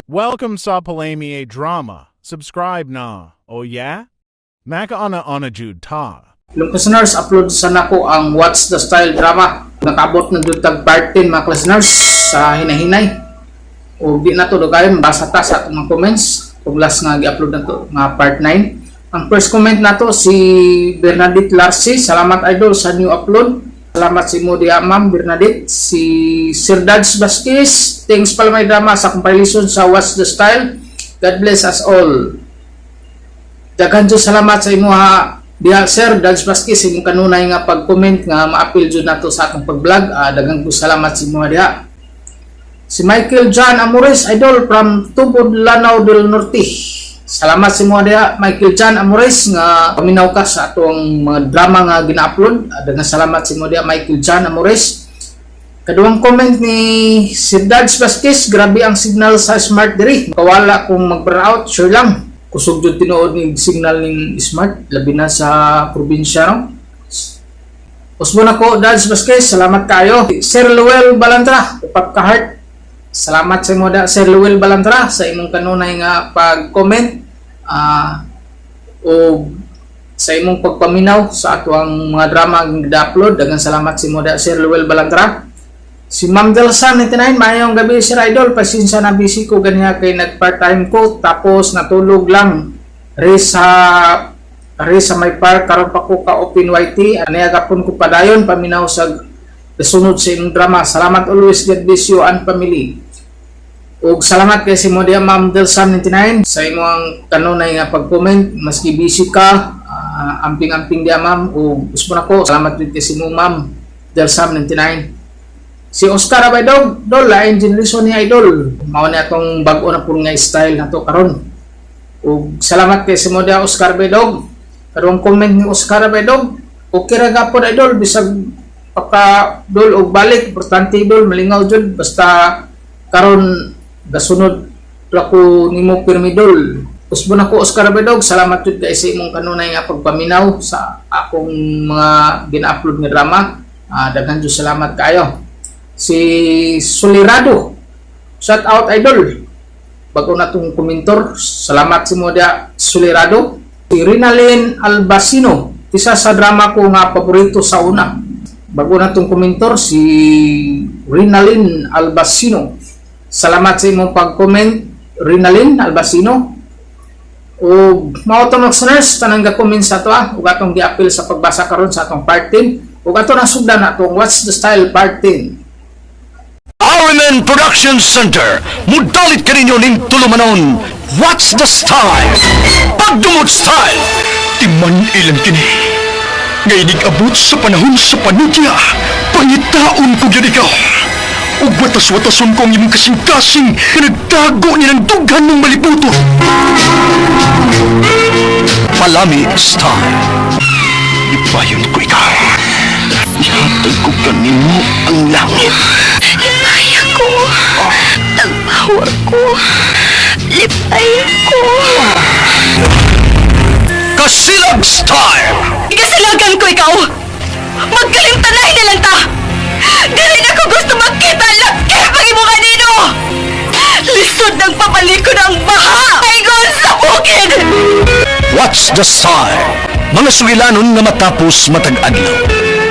Welcome sa Palami Drama. Subscribe na. O yeah? Maka ana jud ta. Hello listeners, upload sa nako ang What's the Style drama. Nakabot na dito tag part 10 mga listeners sa hinahinay. O di na to dogayon, basa ta sa atong mga comments. Kung last nga gi-upload na to, mga part 9. Ang first comment na to si Bernadette Larcy. Salamat idol sa new upload. Salamat si Modia Ma'am Bernadette. Si Sir Dads Vasquez. Thanks pala may drama sa compilation sa What's the Style. God bless us all. Daghan jud salamat sa imo ha. Diha Sir Dads Vasquez imong kanunay nga pag-comment nga ma-appeal jud nato sa atong pag-vlog. Daghan ko salamat sa imo diha. Si Michael John Amores idol from Tubod Lanao del Norte. Salamat sa imo diha Michael John Amores nga paminaw ka sa atong mga drama nga gina-upload. Daghan salamat sa imo diha Michael John Amores. Kaduang comment ni Sir Dads Vasquez, grabe ang signal sa smart diri. Kawala kung mag-brownout, sure lang. Kusog jud tinuod ni signal ning smart labi na sa probinsya no. Usbon ako Dads Vasquez, salamat kayo. Sir Luel Balantra, upat ka heart. Salamat sa imo da Sir Luel Balantra sa imong kanunay nga pag-comment o sa imong pagpaminaw sa ato ang mga drama nga gi-upload. Daghang salamat sa imo da Sir Luel Balantra. Si Ma'am Delsan 99, mayong gabi Sir Idol, pasensya na busy ko ganiya kay nag-part-time ko tapos natulog lang re sa may park karon pa ko ka open YT aniya gapon ko padayon paminaw sa sunod sa imong drama. Salamat always, God bless you and family. Ug salamat kay si Modia Ma'am Delsan 99 sa imong kanunay nga pag-comment maski busy ka, amping-amping dia ma'am. Ug gusto nako salamat din kay si Ma'am Delsan 99. Si Oscar Abaydog, dol, lain generation ni Idol. Mao ni atong bag-o na puro nga style nato karon. Ug salamat kay si Modia Oscar Abaydog. Karong comment ni Oscar Abaydog, okay ra gapon Idol bisag pagka dol og balik, importante dol malingaw jud basta karon gasunod ra ko nimo pirmi dol. Usbon ako Oscar Abaydog, salamat jud kay sa imong kanunay nga pagpaminaw sa akong mga gina-upload nga drama. Daghan jud salamat kaayo. Si Solirado, shout out Idol. Bago na itong komentor, salamat si Modia Solirado. Si Rinalyn Albacino, isa sa drama ko nga paborito sa una. Bago na itong komentor, si Rinalyn Albacino. Salamat sa imong pag-comment, Rinalyn Albacino. O mao to mga listeners, tanang ga-comment sa ito ug atong gi-appeal sa pagbasa karon sa atong part 10. Ug ato na sugdan atong What's the Style part 10. RMN Production Center, mudalit ka ninyo ning tulumanon. What's the Style? Pagdumot Style, timan ilang kini. Ngay nag-abot sa panahon sa panudya, pangitaon ko yun ikaw. Ug watas-watason ko ang imong kasing-kasing na nagtago niya ng dughan ng malibuto. Palami Style, ibayon ko ikaw. Ihatag ko kanimo ang langit. Lipaya ko. Tagpawar ko. Lipaya ko. Kasilag Style! Ikasilagan ko ikaw. Magkalimtanay na lang ta. Dili na ko gusto makita laki pag imo kanino. Lisod ng papalikod ang baha. Aygon sa bukid. What's the Style? Mga sugilanon nga matapos matag-adlaw.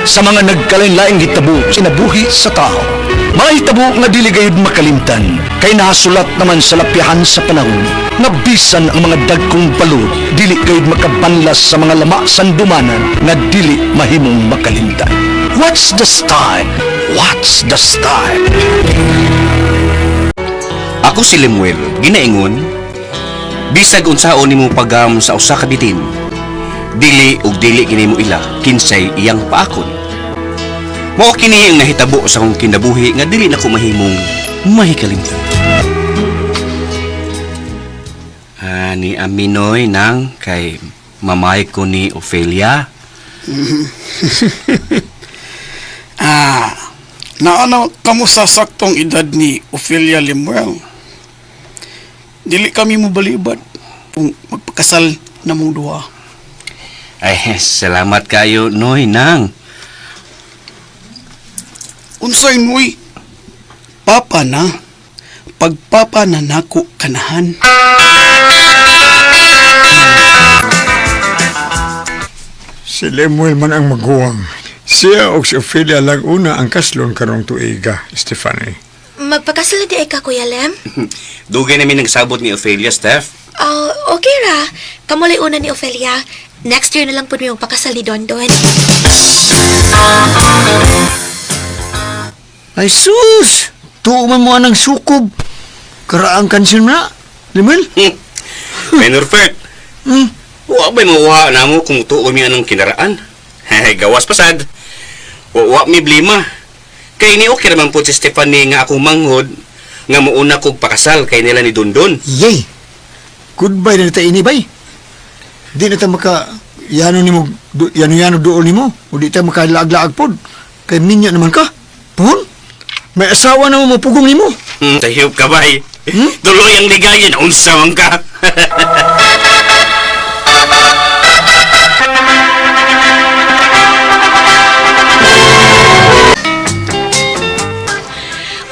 Sa mga nagkalain-laing hitabo sinabuhi sa tao. Mga hitabo nga dili gayud makalimtan, kay nahasulat naman sa lapyahan sa panahon, nga bisan ang mga dagkong balod, dili gayud makabanlas sa mga lama sandumanan, nga dili mahimong makalimtan. What's the Style? What's the Style? Ako si Lemuel, ginaingon, bisag unsaon nimo pagam sa usa ka bitin, dili ug dili kini mo ila kinsay iyang paakon. Mao kini ang nahitabo sa akong kinabuhi nga dili nako mahimong mahikalimtan. Ni Aminoy nang kay mamay ko ni Ophelia. Naano kamo sa saktong edad ni Ophelia Lemuel. Dili kami mo balibad kung magpakasal na mong duha. Ay, salamat kayo, Noy, nang. Unsay noy? Papa na. pagpapananako kanahan. Si Lemuel man ang maguwang. Siya o si Ophelia lang una ang kaslon karong tuiga, Stephanie. Magpakasala di ay ka, Kuya Lem? Dugay namin nagsabot ni Ophelia, Steph. Okay ra. Kamulay una ni Ophelia. Next year na lang po may magpakasal ni Dondon. Ay sus! Tuuman mo anang sukob. Karaang kansin na, Lemuel. Penurfert. Wa ba'y mawa na mo kung tuo mi anong kinaraan? Gawas pasad. Wa mi blima. Kay ni okay naman po si Stephanie nga akong manghod nga muuna kog pakasal kay nila ni Dondon. Yay! Goodbye na nita ini, bay. Di na ta maka yano ni mo, yano doon ni mo. O di ta maka laag-laag pod. Kay minya naman ka. Pun? May asawa na mo mapugong ni mo. Tahiyop ka bay. Tuloy ang ligaya na unsa man ka.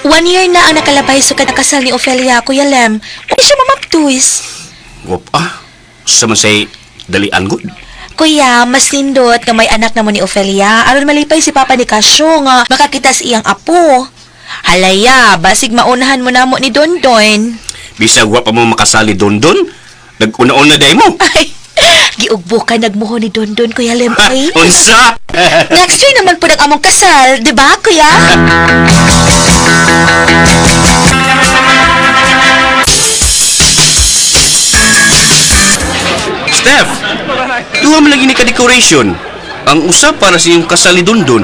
One year na ang nakalabay sa kasal ni Ophelia, Kuya Lem. Hindi siya mamaptuis. Sa man say dalian good. Kuya, mas nindot nga may anak na mo ni Ophelia. Aron malipay si Papa ni Kasyo nga makakita sa iyang apo. Halaya, basig maunahan mo na mo ni Dondon. Bisag wa pa mo makasali Dondon, nag-una-una day mo. Ay, giugbo ka nagmuho ni Dondon, Kuya Lem. Ay. Unsa? Next year naman po nag-among kasal, di ba, Kuya? Steph, duha man lagi ni ka-decoration. Ang usa para sa iyong kasal ni Dondon.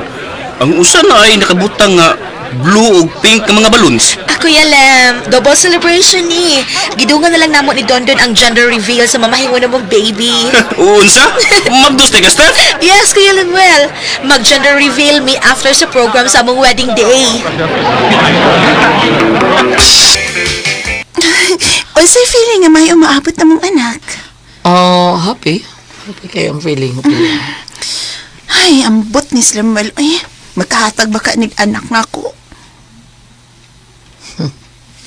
Ang usa na ay nakabutang nga blue ug pink nga mga balloons. Kuya Lem, double celebration ni. Gidungan na lang namo ni Dondon ang gender reveal sa mamahingo na mong baby. Unsa? Magdos ka, Steph? Yes, Kuya Lemuel. Mag-gender reveal me after sa program sa among wedding day. Unsay feeling nga may umaabot na mong anak? Happy. Happy kayo ang feeling. Ay, ambot ni Lemuel. Ay, makahatag baka nig anak na ako.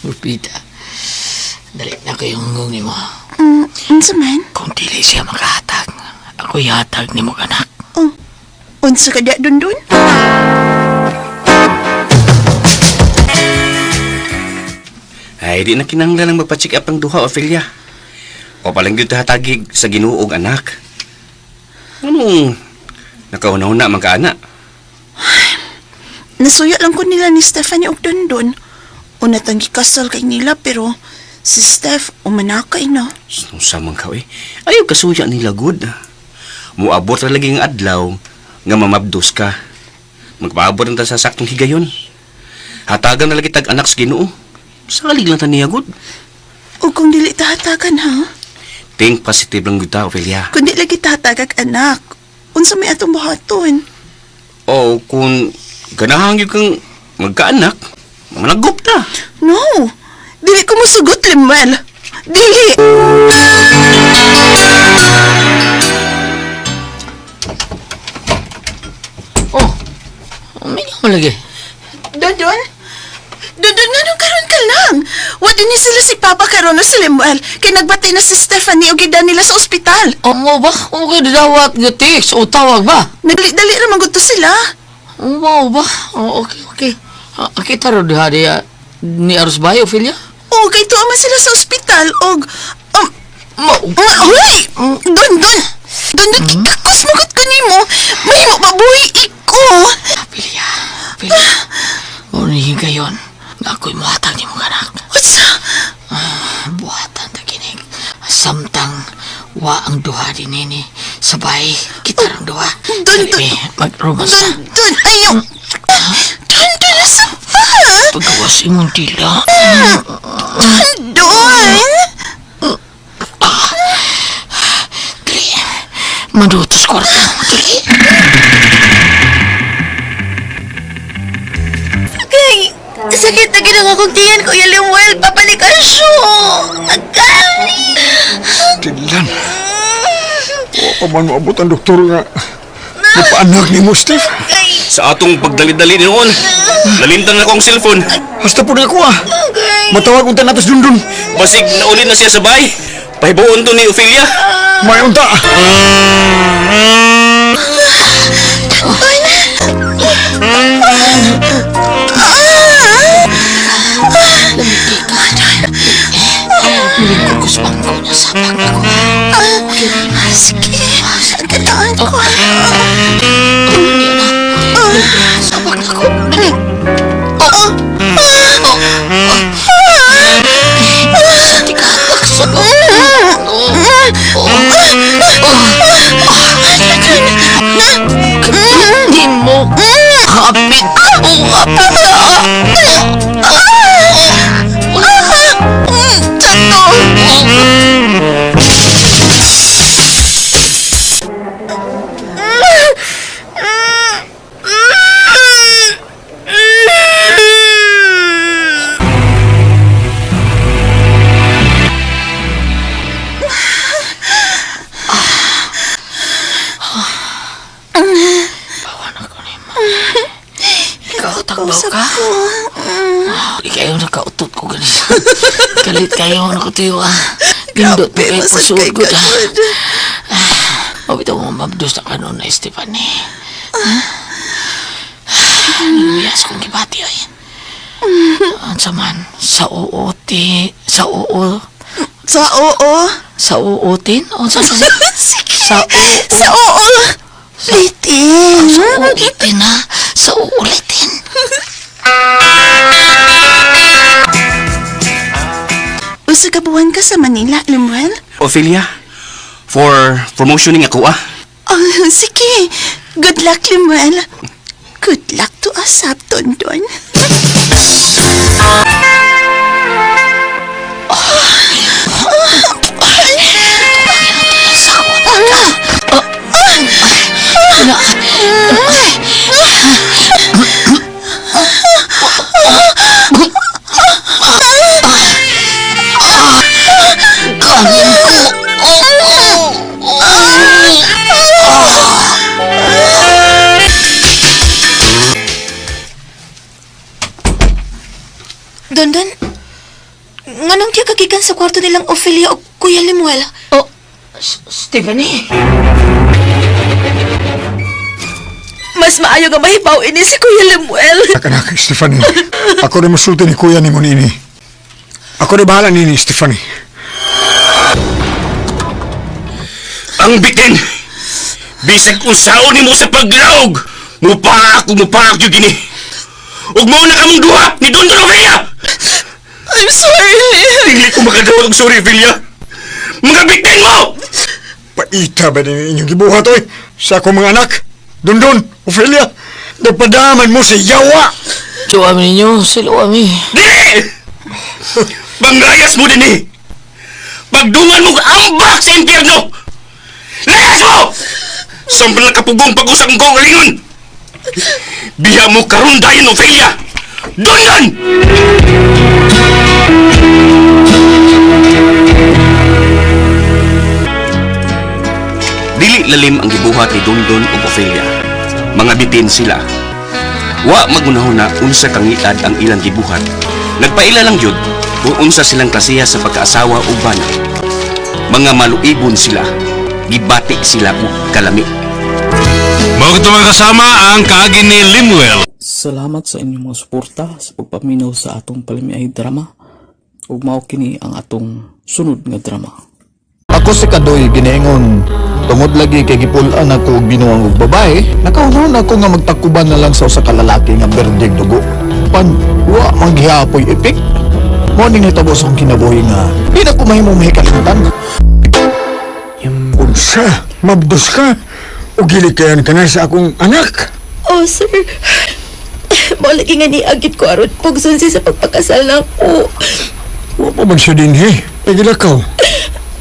Lupita, dali na kayong hungong ni mo. Unsa man? Kung dili siya makahatag, ako ihatag ni mo anak. Unsa ka diya Dondon? Ay, di na kinahanglan magpa-check up ang duha, Ophelia. O palang yun hatagig sa ginuog anak. Anong nakauna-una man ka, anak? Nasuya lang ko nila ni Stephanie og Dondon. Una tang gikasal kay nila pero si Steph umanakay na. Sa man ka, eh. Ayaw kasuya nila, good. Muabot na lagi ng adlaw nga mamabdos ka. Magpaabot na ta sa saktong higayon. Hatagan na lagi tag anak sa Ginoo. Salig lang ta niya, good. O kung dili tahatagan ha? Think positive lang good ta, Ophelia. Kung di lagi tahatagag anak, unsa may atong buhaton? O kung ganahan yun kang magkaanak, managop ta. No, dili ko musugot, Lemuel. Dili! May nga mo lagi. Dondon? Dondon, nanong karon ka lang? Wadi ni sila si Papa karon na si Lemuel. Kay nagbati na si Stephanie o gida nila sa ospital. Mo ba? O kayo dawat gatis o tawag ba? Nagli-dali naman gusto sila. Mo ba? Okay. Kita ro diha diya ni Aros Bayo, Ophelia? O, kay tuwa man sila sa ospital og... Uy! Dondon! Dondon, kikakos magot ka ni mo. May mo mabuhi iko. Ophelia. Unihin kayon. Ako'y muhatag ni mong anak. What's Buhatan ta kinig. Samtang wa ang duha din nini. Sabay, kita rang duha. Dondon! Mag-romance na. Dondon, ayaw! Dondon, nasa pa? Pagawas imong dila. Dondon! Dili. Madutos kwarta. Dili. Sakit na ginang akong tiyan, Kuya Lemuel. Papa ni Kasyo. Tidlan. O pa man maabot ang doktor nga. Paanak ni mo, Steve. Sa atong pagdali-dali noon, nalimtan na ko ang cellphone. Hasta po na ako Matawag unta natos dundun. Basig nauli na siya sa bahay. Pahibuon to ni Ophelia. May unta. Nilingkugos bangko niya sa pagko. Sige, sakitaan ko. Sabak na ko. Hindi mo kapit ako. Ikaw, tagbaw ka? Di kayo nakautot ko ganito. Galit kayo na ko tayo Pindot mo kayo pagsuod ko Mabitaw mo mabdos na kanon na Stephanie. Niluyas kong gibati ay. Ang saman, sa uuti, sa oo. Sa oo. Sa uutin? O sa Sige. Sa oo. Sa oo. Litin. Sa uulitin ha. Sa uulitin. Usa ka buwan ka sa Manila, Lemuel? Ophelia, for promotioning ako Oh, sige. Good luck, Lemuel. Good luck to us, Don. Don, nganong tiya kagikan sa kwarto nilang Ophelia o Kuya Lemuel? Oh, Stephanie. Mas maayo nga mahibaw ini si Kuya Lemuel. Anak, Stephanie. Ako rin masulti ni kuya ni mo nini. Ako rin bahala nini, Stephanie. Ang bitin! Bisag usaon ni mo sa paglaog! Mupaak yung gini! Huwag mo na kamong duha ni Don Ophelia! I'm sorry. Hindi ko makagawa ng sorry, Ophelia! Mga bitin mo! Paita ba din inyong gibuhat, oy? Sa akong mga anak? Dundun, Ophelia, nagpadaman mo sa yawa! Suwami ninyo, siluwami. Dili! Panggayas mo din eh! Pagdungan mo ambak sa impyerno! Layas mo! Sampal na kapugong pag-usap ko ang lingon! Biya mo karon dayon, Ophelia! Doon! Dili lalim ang gibuhat ni Dondon o Ophelia. Mga bitin sila. Wa magunahon na unsa kangitad ang ilang gibuhat. Nagpaila lang jud kung unsa silang klasiya sa pagkaasawa ug bana. Mga maluibon sila. Gibati sila og kalami. Mao ito mga kasama ang kaagi ni Lemuel. Salamat sa inyong mga suporta sa pagpaminaw sa atong palimiay drama. Ug mao kini ang atong sunod nga drama. Ako si Kadoy ginaingon tungod lagi kay gipulan ako og binuang og babae, nakaunon ako nga magtakuban na lang sa usa ka lalaki nga berdeng dugo. Pan wa maghiapoy epik. Mo ning hitabo sa akong kinabuhi nga di na ko mahimong mahikalimtan. Unsa? Mabdos ka? O gilikayan ka na sa akong anak? Oh, sir. Malagi nga niagit ko aron pagsunsi sa pagpakasal na ko. Wa pa man siya din Nagilakaw.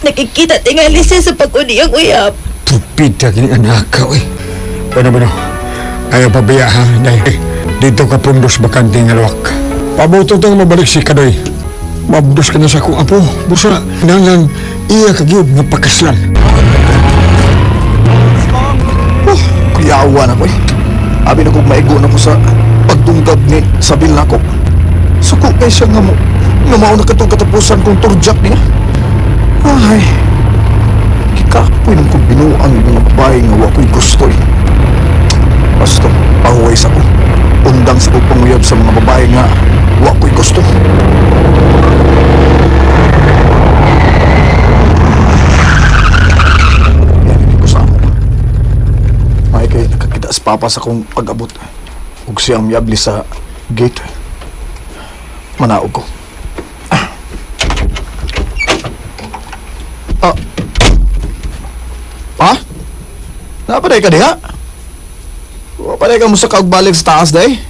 Nakikita tingali siya sa pag-uniyang uyap. Tupid ka kini anak ka, oy. Bueno. Ayaw pabiya ha, dahil dito ka pundos bakante nga luwak. Pabuto tang mabalik si Kadoy. Mabdos ka na sa akong apo. Busa, nangang iya kagyud nga pakaslan. Oh, Kuyawan ako eh. Abi na kong maigo na ko sa pagtunggab ni Sabil na ko. Suko kay siya nga mo. Nga mao na katong katapusan kong turjak niya. Ay. Kikapoy nang kong binuang yung mga babae nga wako'y gusto eh. Basta, pahuway sa ko. Undang sa kong panguyab sa mga babae nga wako'y gusto. Yan, hindi ko sa amo. May kay nakakita sa papa sa kong pag-abot. Ug siyang miyabli sa gate. Manaog ko. Ha? Napaday ka diha? Paday ka mo sa kaugbalik sa taas day?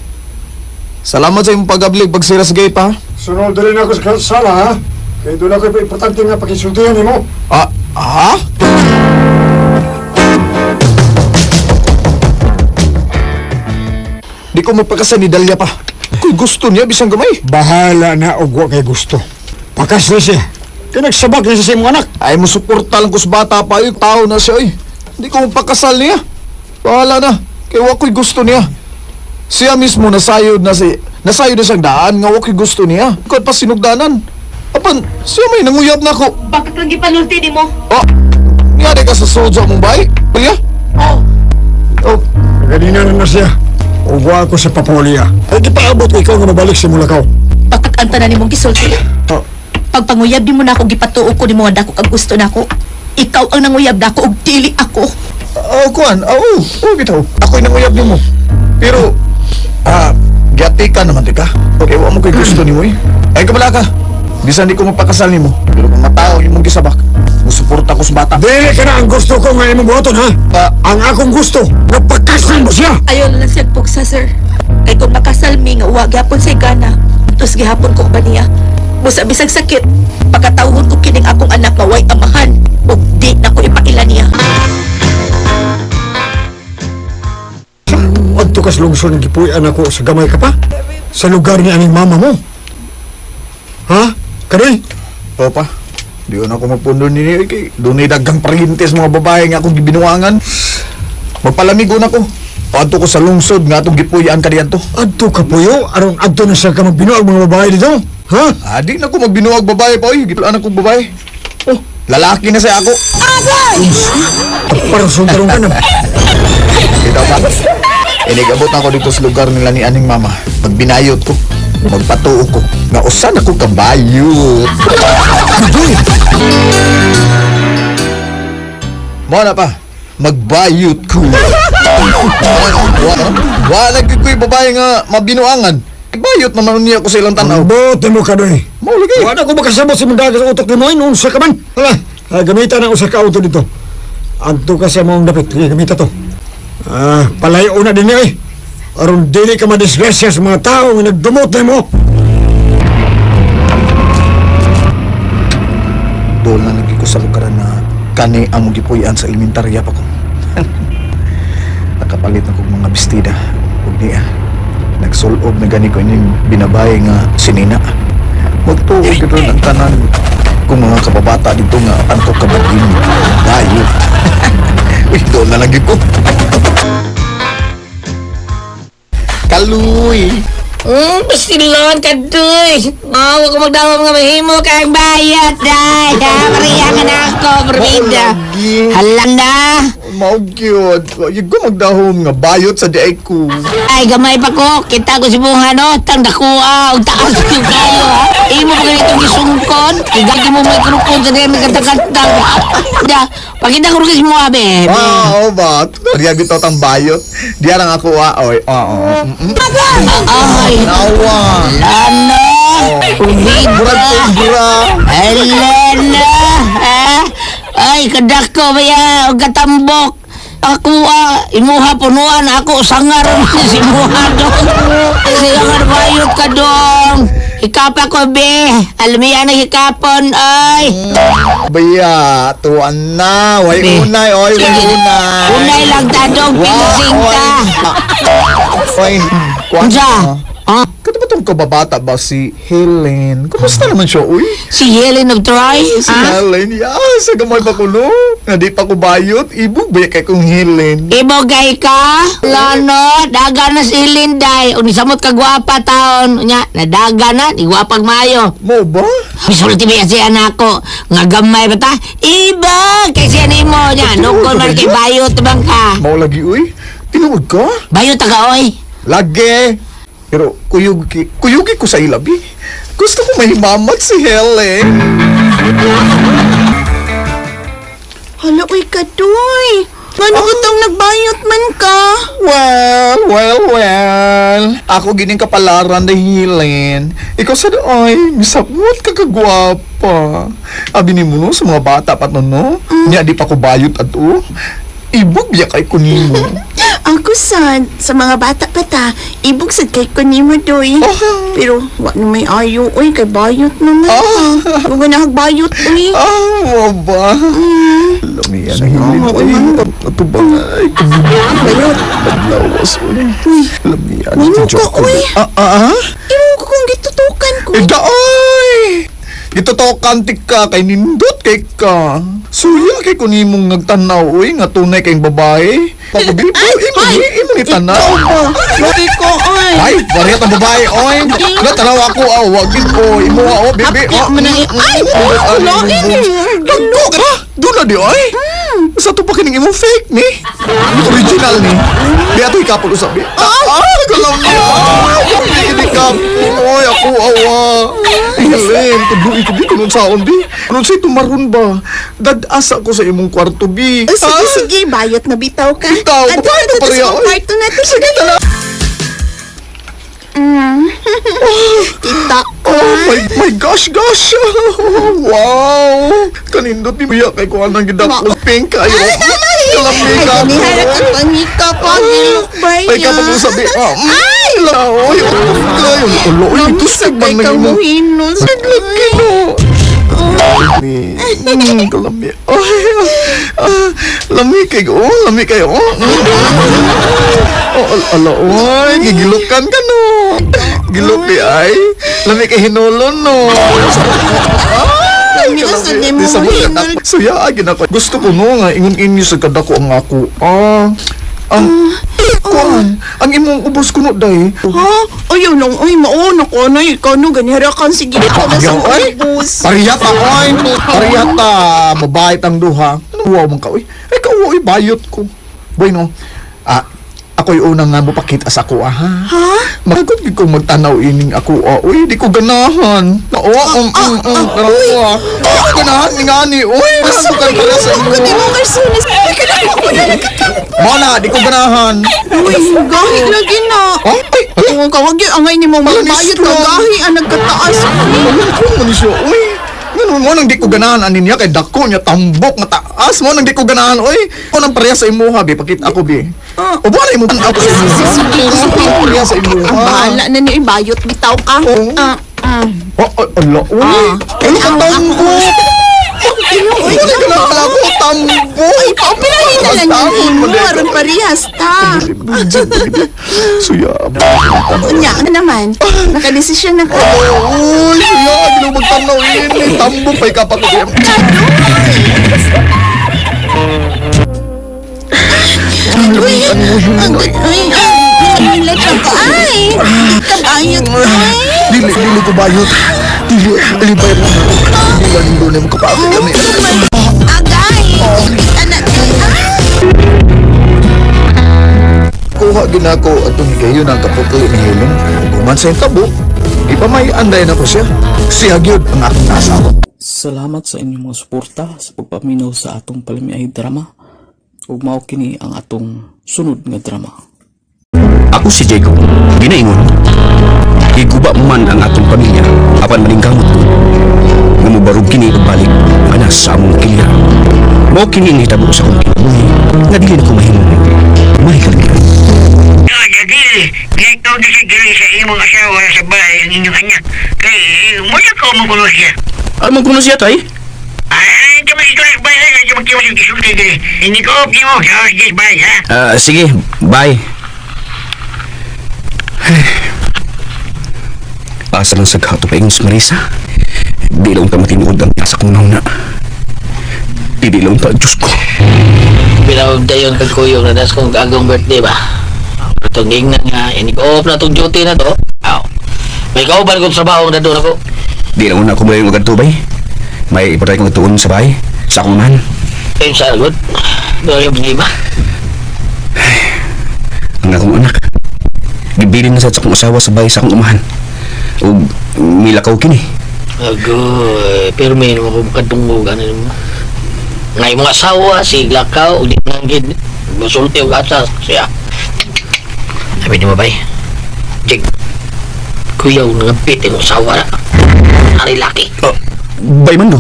Salamat sa iyong pag-ablig pagsira sa gate pa. Sunod din ako sa sala, ha? Kaya doon ako importante nga pakisultihan mo. Ha? Di ko magpakasan ni Dalia pa. Kung gusto niya, bisang gamay. Bahala na og wa kay gusto. Pakas na siya. Kaya nagsabak na siya sa imong anak. Ay, musuporta lang ko sa bata pa. Yung tao na siya, eh. Hindi ko magpakasal niya. Bahala na. Kaya wako'y gusto niya. Siya mismo nasayod na siyang daan nga wako'y gusto niya. Ikaw pa sinugdanan. Apan, siya may nanguyab na ako. Bakit lang gipanulti ni mo? Ngari ka sa soja mong bay? Paliya? Oh. Ganina na siya. Ugwa ako sa Papolya. Ay, di paabot ko ikaw nga mabalik sa Mulakaw. Bakit ang tanan ni mong gisulti? Pagpanguyab di mo na ako gipatuo ko ni mo dako kag gusto na ako. Ikaw ang nanguyab na ako ug dili ako. Kuan. Bitaw. Ako'y nanguyab niyo mo. Pero, gati ka naman, di ka? Okay, wa mo ko'y gusto ni mo eh. Ay, kabala ka. Bisan di ko magpakasal ni mo. Pero kung matao yung mong gisabak, musuporta ko sa bata. Dili ka na ang gusto ko nga imong buhaton, ha? Ang akong gusto, napagkasal mo siya! Ayaw na siya pugsa, sir. Kay kung makasal mi nga uwa gihapon sa gana, tos gihapon ko ba niya. Busa bisag sakit, pagkatawhon ko kining akong anak nga way amahan, ug di na ko ipaila niya. Adto kas lungsod ng gipuy-an ako sa gamay ka pa? Sa lugar ni aning mama mo? Ha? Karoy? Pa. Di ko na ako magpundo ni Niyo. Doon ay dagang parintes mga babae nga akong gibinuangan. Magpalamigo na ko. Adto ko sa lungsod nga atong gipuy-an ka diyan to. Adto ka puyo? Arong adto na siya ka magbinuag mga babae dito? Ha? Di na ko magbinuag babae pa. Gipulaan akong babae. Lalaki na siya ako. Parang sundarong ka na. Kita ba? Inigabot ako dito sa lugar nila ni aning mama. Pagbinayot ko, magpatuo ko, nga usan ako kabayot. Mo na pa, magbayot ko. Wala ko'y babae nga mabinuangan. Bayot naman niya ko sa ilang tanaw. Bote mo ka doy. Maulagi. Wala ko makasabot sa mga sa utok ni mo. Unsa ka man. Hala, gamitan ang usa ka auto dito. Adto ka sa mong dapit. Gamita to. Palayo na din niya eh. Aron dili ka madisgrasya sa mga tao nga nagdumot na mo. Doon na naging ko sa lugar na kani ang gipuyan sa elementarya pa ko. Nakapalit na kong mga bestida. Huwag niya. Nagsulob na gani ko inyong binabay nga sinina. Magtuog ito ang tanan kung mga kababata dito nga anto kabagin. Bayot. Uy, doon na lagi ko. Kaluy. Pasilon ka doy. Mawa ko magdawang nga mahimo kang bayat day. Mariyangan ako, berbeda. Halang na. Maugyod. Yung ko magdahom nga bayot sa diay ko. Ay, gamay pa ko. Kita ko si bunga, no? Tang dakuha. Ang taas yung kayo, ha? Imo pa ganitong isungkon. Igagi mo may krukon sa diyan nagkatagantang. Pakita ko rin mo, abe. Oo ba? Diya bito tang bayot. Diya lang ako, oy. Ay, nawa. Lana. Ubra. Lana. Ay, kadako ba ya? O katambok. Ako, imuha punuan. Ako, sangar si imuha dong. Sangar bayot ka dong. Hikapa ko, be. Alam mo yan ang hikapon, ay. Baya, tuwan na. Way unay, oy. Way unay. Unay lang ta dong, pinasing ta. Oy, Unsa? Kato ba itong kababata ba si Helen? Kumusta naman siya, uy? Si Helen of Troy? Si Helen, sa gamay pa ko, no? Nga di pa ko bayot, ibog ba kay kong Helen? Ibogay ka? Lano, daga na si Linday. Unisamot ka gwapa taon. Nya, nadaga na, igwapag mayo. Mo ba? Misulti ba si anak ko? Nga gamay ba ta? Ibog! Kay siya ni mo niya. Nukon man kay bayot bang ka? Mau lagi, uy? Tinuod ka? Bayot taga, oy. Lagi! Pero kuyugi ko sa ilabi. Gusto ko mahimamat si Helen. Hala, uy, Kadoy. Ngano katong nagbayot man ka? Well. Ako gining kapalaran na Helen. Ikaw sa doon, misapot ka kagwapa. Abi ni mo no, sa mga bata pa no? Niya di pa ko bayot ato. Ibog biya kay kunimo. Ako sad, sa mga bata pa ta, ibog sad kay ko nimo, Doy. Pero, wag na may ayo, uy, kay bayot naman. Huwag na nagbayot, uy. Ba? Lamiyan ang Helen. Ito ba nga? Bayot. Naglawas, uy. Lamiyan. Nimo ka, uy. Imo ko kung gitutukan ko. Daoy! Ito to kantik ka kay nindot kay ka. Suya kay kunimong nagtanaw uy nga tunay kay babae. Pagbibo imo ni tanaw. Lagi ko, uy. Ay, bariya ta babae oy. Natanaw ako wag gid ko imo bibi. Dugto ka. Dula di oy. Sa to pa kining imo fake ni. Original ni. Di ato ikapon usab. Kalam ni. Hindi ka. Oy ako awa. Helen, tuduy ko di kunong saon bi. Anong say tumaron ba? Dadasa ko sa imong kwarto bi. Sige, bayot na bitaw ka. Bitaw, Ato kumain ka na pa rin, sa oy. kwarto natin. Sige na. Kita ko. My gosh. Wow. Kanindot ni Biya kay kuha ng gidak ko pink kayo. Kalami ka. Ay, giniharap ang pangika pa. Gilukbay Ay ka niya. pag-usabi. Laoy. Ulo. Ito sa Sabay bang ka imo. muhinos. Kalami. Lami kayo. Oy, gigilukan ka no. Gilok di ay. Lami kay hinolon no. Lami usod ni mo mahinol. Suya agin ako. Gusto ko no nga ingon inyo sa kadako ang ako. Ang imong ubos kuno day. Ha? Ayaw nang, uy, mauna ko na. Ikaw nung ganiharakan. Sige, ikaw na sa ubos. Pariyata, oy! Pariyata! Mabait ang duha. Ano wow man ka, oy? Ay, kauwi, bayot ko. Boy, no? Ako'y unang nga mapakita sa ako, ha? Magod di ko magtanaw ining ako, uy, di ko ganahan. Ganahan ni ngani, uy! Gusto ka pala sa inyo. Di mo karsunis. Ay, kailangan ko na nagkatap. Mana, di ko ganahan. Uy, gahi lagi na. Ang kawag yung angay ni mo magbayot ka gahi ang nagkataas. Ano mo siya, uy? Ganun mo nang di ko ganahan anin niya kay dako niya tambok nga taas mo nang di ko ganahan oy. Ko nang pareha sa imo ha bi pakita ako bi. O ba na imo ako sa imo. Pareha sa imo. Bahala na niyo ibayot bitaw ka. Ala uy. Ano ka tambok? Uy, nagkakala ko tambok. Uy, paupirahin na lang yung imo. Aron parehas ta. Suya. Unya, ano naman? Nakadesisyon na ka. Uy, suya. Gino magtanaw ini. Tambok pa'y kapat ko. Ay, kabayot ko. Dili ko bayot. Dili bayot mo. Dili mo kapagod kami. Agay! Anak Kuha ginako atong higayon ang kaputli ni Helen. Guman sa tabo. Di pa may anday na ko siya. Siya gyud ang akong nasawa. Salamat sa inyong mga suporta sa pagpaminaw sa atong palimiay drama. Ug mao kini ang atong sunod nga drama. Ako si Jacob, ginaingon. Giguba man ang atong pamilya, apan maningkamot ko. Ngumubarog kini pagbalik, anas sa among kilya. Mao kini ang hitabo sa akong kinabuhi, nga dili na ko mahimong may kaligyan. Jadi, dito di sigili sa imong asawa sa bahay ang inyong anak. Kay, mula ko magulo siya. Ano magkuno siya tay? Ay, ito mas ito nagbahay na ito magkiwas yung kisulti dili. Hindi ko opti mo sa Osjis bahay, ha? Sige, bye. Asa lang sa gato pa si Marisa. Di lang ta matinuod ang tasa kong nauna. Di lang ta, Diyos ko. Pinawag dayon kag kuyog na das kong agong birthday ba? Itong ingnan nga, inig-off na itong duty na to. Aw. May kauban kong trabaho na doon ako. Di lang una ako mula yung magantubay. May ipatay kong tuon sa bahay. Sa akong man. Ayun sa agad. Doon yung ba? Ang akong anak. Gibilin na sa akong asawa sa bahay sa akong umahan. O milakaw kini. Agoy, pero may naman kong kadungog ano mo. Ngay mga asawa, si Lakaw, ulit nanggid. Masulti o gatas siya. Sabi niyo ba, bay? Jig, kuyaw nangapit yung asawa na. Ari laki. Bay man do.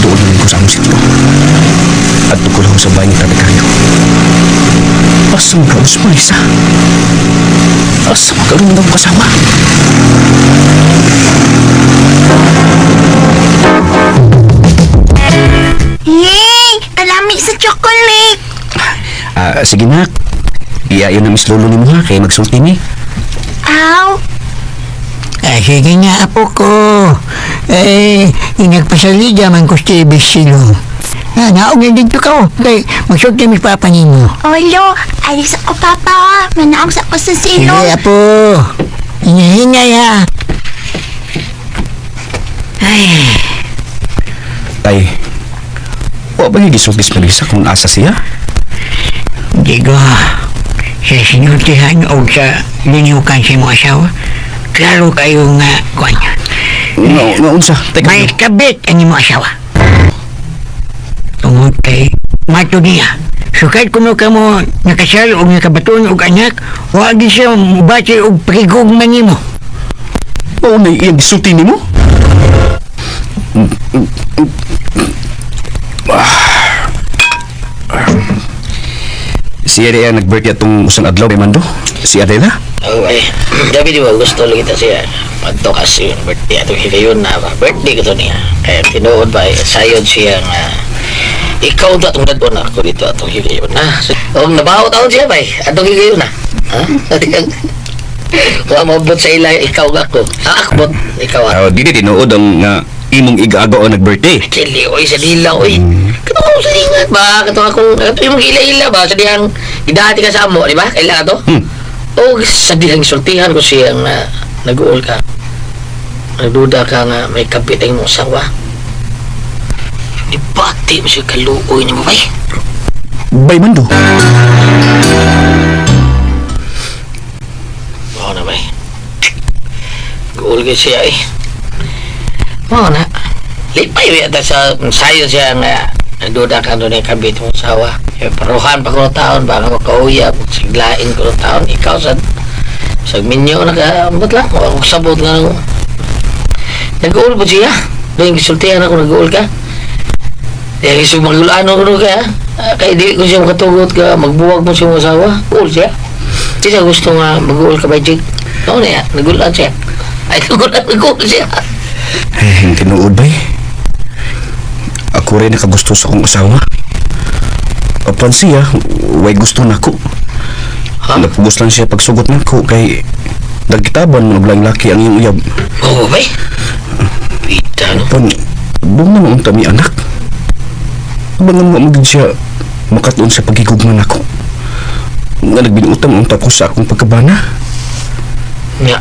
Doon namin ko sa among sityo. At tukulaw sa bahay ng tabi-kayo. Asam ka, Diyos Marisa? Asam ka rin daw kasama? Yay! Alami sa chocolate! Sige na. Iyayon na Miss Lolo ni mo ha, kaya magsulti ni. Aw! Sige nga, apo ko. Nagpasaliga man ko sa silong. Naog na dito ka, kay magsulti mo sa papa ninyo. Olo, alis ako papa. Manaog sa ko sa silong. Sige, apo. Hingay ha. Tay, wa ba niya gisulti si Marisa kung asa siya? Digo, sa sinultihan o sa linyukan si mo asawa, klaro kayo nga kuwan. Unsa? May kabit ang mo asawa. Tungod kay mato niya. Sukad kuno ka mo nakasal o nakabaton o anak, wag siya bati o prigog man nimo. Oo, na iyang gisulti ni mo? Si Adela nag-birthday atong usang adlaw kay Mando? Si Adela? Okay. Dabi di ba gusto lang kita siya pagto kasi yung birthday atong higayon na birthday ko to niya. Kaya tinuod ba sayod siya nga ikaw to atong dadon ako dito atong higayon na. Nabaho taon siya ba atong higayon na. Ha? Wa mabot sa ila ikaw ako. Akbot ikaw ako. Dili tinuod ang imong igagaw ang nag-birthday. Kili, oy, sa dila, oy. Kato ko sa lingat ba? Kato akong, kato yung ila-ila ba? Sa dihang, idahati ka sa amo, di ba? Kailangan to? O, sa dihang isultihan ko siyang nag-uol ka. Nagduda ka nga may kapit ang mong sawa. Di pati mo siya kaluoy niya mo, bay? Bay man do? Oo na, bay. Nag-uol ka siya, eh. Oo na. Lipay yata sa sayo siya nga nagduda ka doon yung kabit mong sawa. Paruhan pa ko ng taon, baka makauyab, siglain ko ng taon. Ikaw sa minyo nag-ambot lang. Ako sabot nga nung nag-uul po siya. Doon yung kisultihan ako nag-uul ka. Kaya kasi mag-ulano ko ka. Kaya di ko siya makatugot ka, magbuwag mo siya mong sawa. Uul siya. Di siya gusto nga mag-uul ka ba, Jig? Oo na yan, nag-ulan siya. Ay, nag-uul siya. Hindi tinuod ba Ako rin nakagusto sa akong asawa. Apan siya, way gusto na ko. Napugos lang siya pagsugot na ko kay nagkitaban mo naglang laki ang iyong uyab. Oo ba? Pita no? Apan, buong naman ang tami anak. Abangan mo magiging siya makatuon sa pagigugman ako. Nga nagbinuutang ang tako sa akong pagkabana. Nga,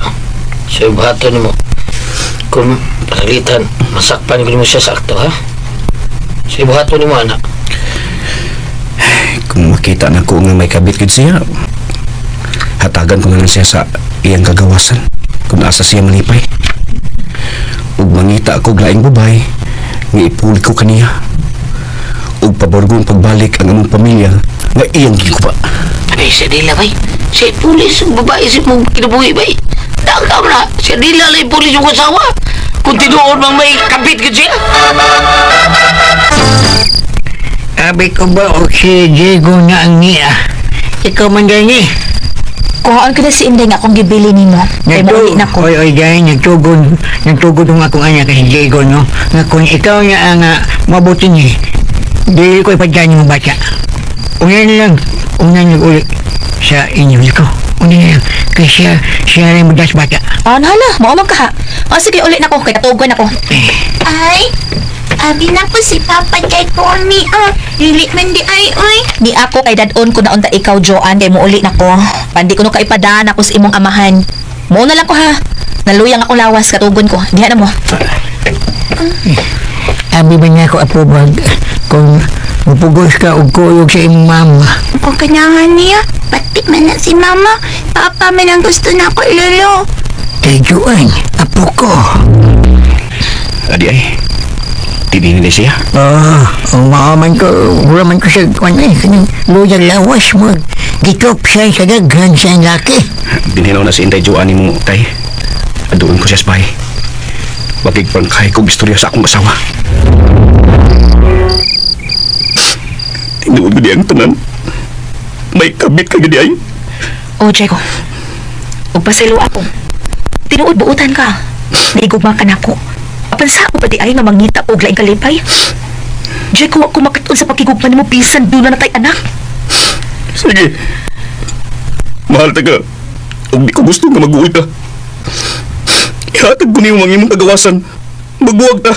siya bahato ni mo. Kung pagalitan, masakpan ko mo siya sakto, ha? Siya buhato ni mo, anak. Kung makita na ko nga may kabit ko siya, hatagan ko na lang siya sa iyang kagawasan kung asa siya malipay. Ug mangita ako laing babay, nga ipuli ko kaniya. Ug paborgong pagbalik ang among pamilya nga iyang gikupa. Ay, siya dila, bay. Siya pulis, babae siya mong kinabuhi, bay. Tangkam na, siya dila lang pulis yung kasawa. Kung tinuon mang may kabit ka siya. Sabi ko ba o si Diego na ang niya? Ikaw man ganyan eh. Kuhaan ko na si Inday nga akong gibili ni mo. Kaya mauli na ko. Oy, ganyan, nagtugod ang akong anya kasi Diego, no? Nga kung ikaw niya ang mabuti niya, di ko ipadyan yung bata. Unan lang, unan nag-uli. sa inyo ko. Una kay siya rin mudas bata. Hala, maumag ka ha. Sige, ulit na ko, kay katugan ako. Ay, abi na po si Papa kay Connie. Dili man di ay, oy. Ni ako kay dadon ko na unta ikaw, Joanne, kay mo uli na ko. Pandi ko no kaipadaan ako sa imong amahan. Mo na lang ko ha. Naluyang akong lawas, katugon ko. Diha na mo. Abi ba niya ako apubag kung mupugos ka o kuyog sa imong mama? O kanyangan niya, pati man na si Mama. Papa man ang gusto na ko, lolo. Kay Joanne, apo ko. Adi ay, tibingin na siya. Umaman ko, uraman ko sa kanyang luyang lawas mo. Gitop siya sa daghan siyang laki. Binhilaw na si Inday Joanne mo, tay. Aduin ko siya sa bahay. Magigpangkay kong istorya sa akong asawa. Tinuod ko di ang tanan. May kabit ka gadi ay. Diego. Ug pasilo ako. Tinuod buutan ka. Naigugma ka na ako. Apan sa ako pa di ay nga mangita og laing kalipay. Diego, ako makatun sa pakigugma nimo bisan doon na natay anak. Sige. Mahal ta ka. Huwag di ko gusto nga mag-uwi ka. Ihatag ko niyo ang imong kagawasan. Magbuwag ta.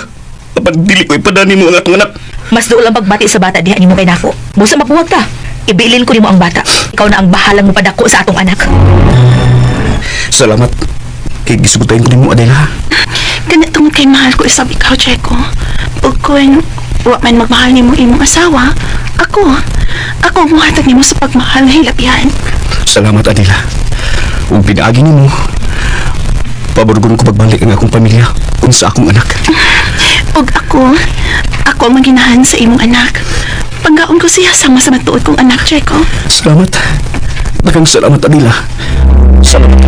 Kapag dili ko ipadani mo ang atong anak. Mas doon lang pagbati sa bata diha nimo kay nako. Busa mabuwag ka. Ibilin ko nimo ang bata. Ikaw na ang bahalang mo padako sa atong anak. Salamat. Kay gisugutayin ko nimo, Adela. Ganitong kay mahal ko isab ikaw, Checo. Ug kung wa man magmahal nimo imong asawa, ako ang muhatag nimo sa pagmahal na hilapihan. Salamat, Adela. Huwag pinaagi nimo. Paborgon ko pagbalik ang akong pamilya kung sa akong anak. Ug ako ang maginahan sa imong anak. Panggaon ko siya sama sa matuod kong anak, Checo. Salamat. Daghang salamat, Adela. Salamat,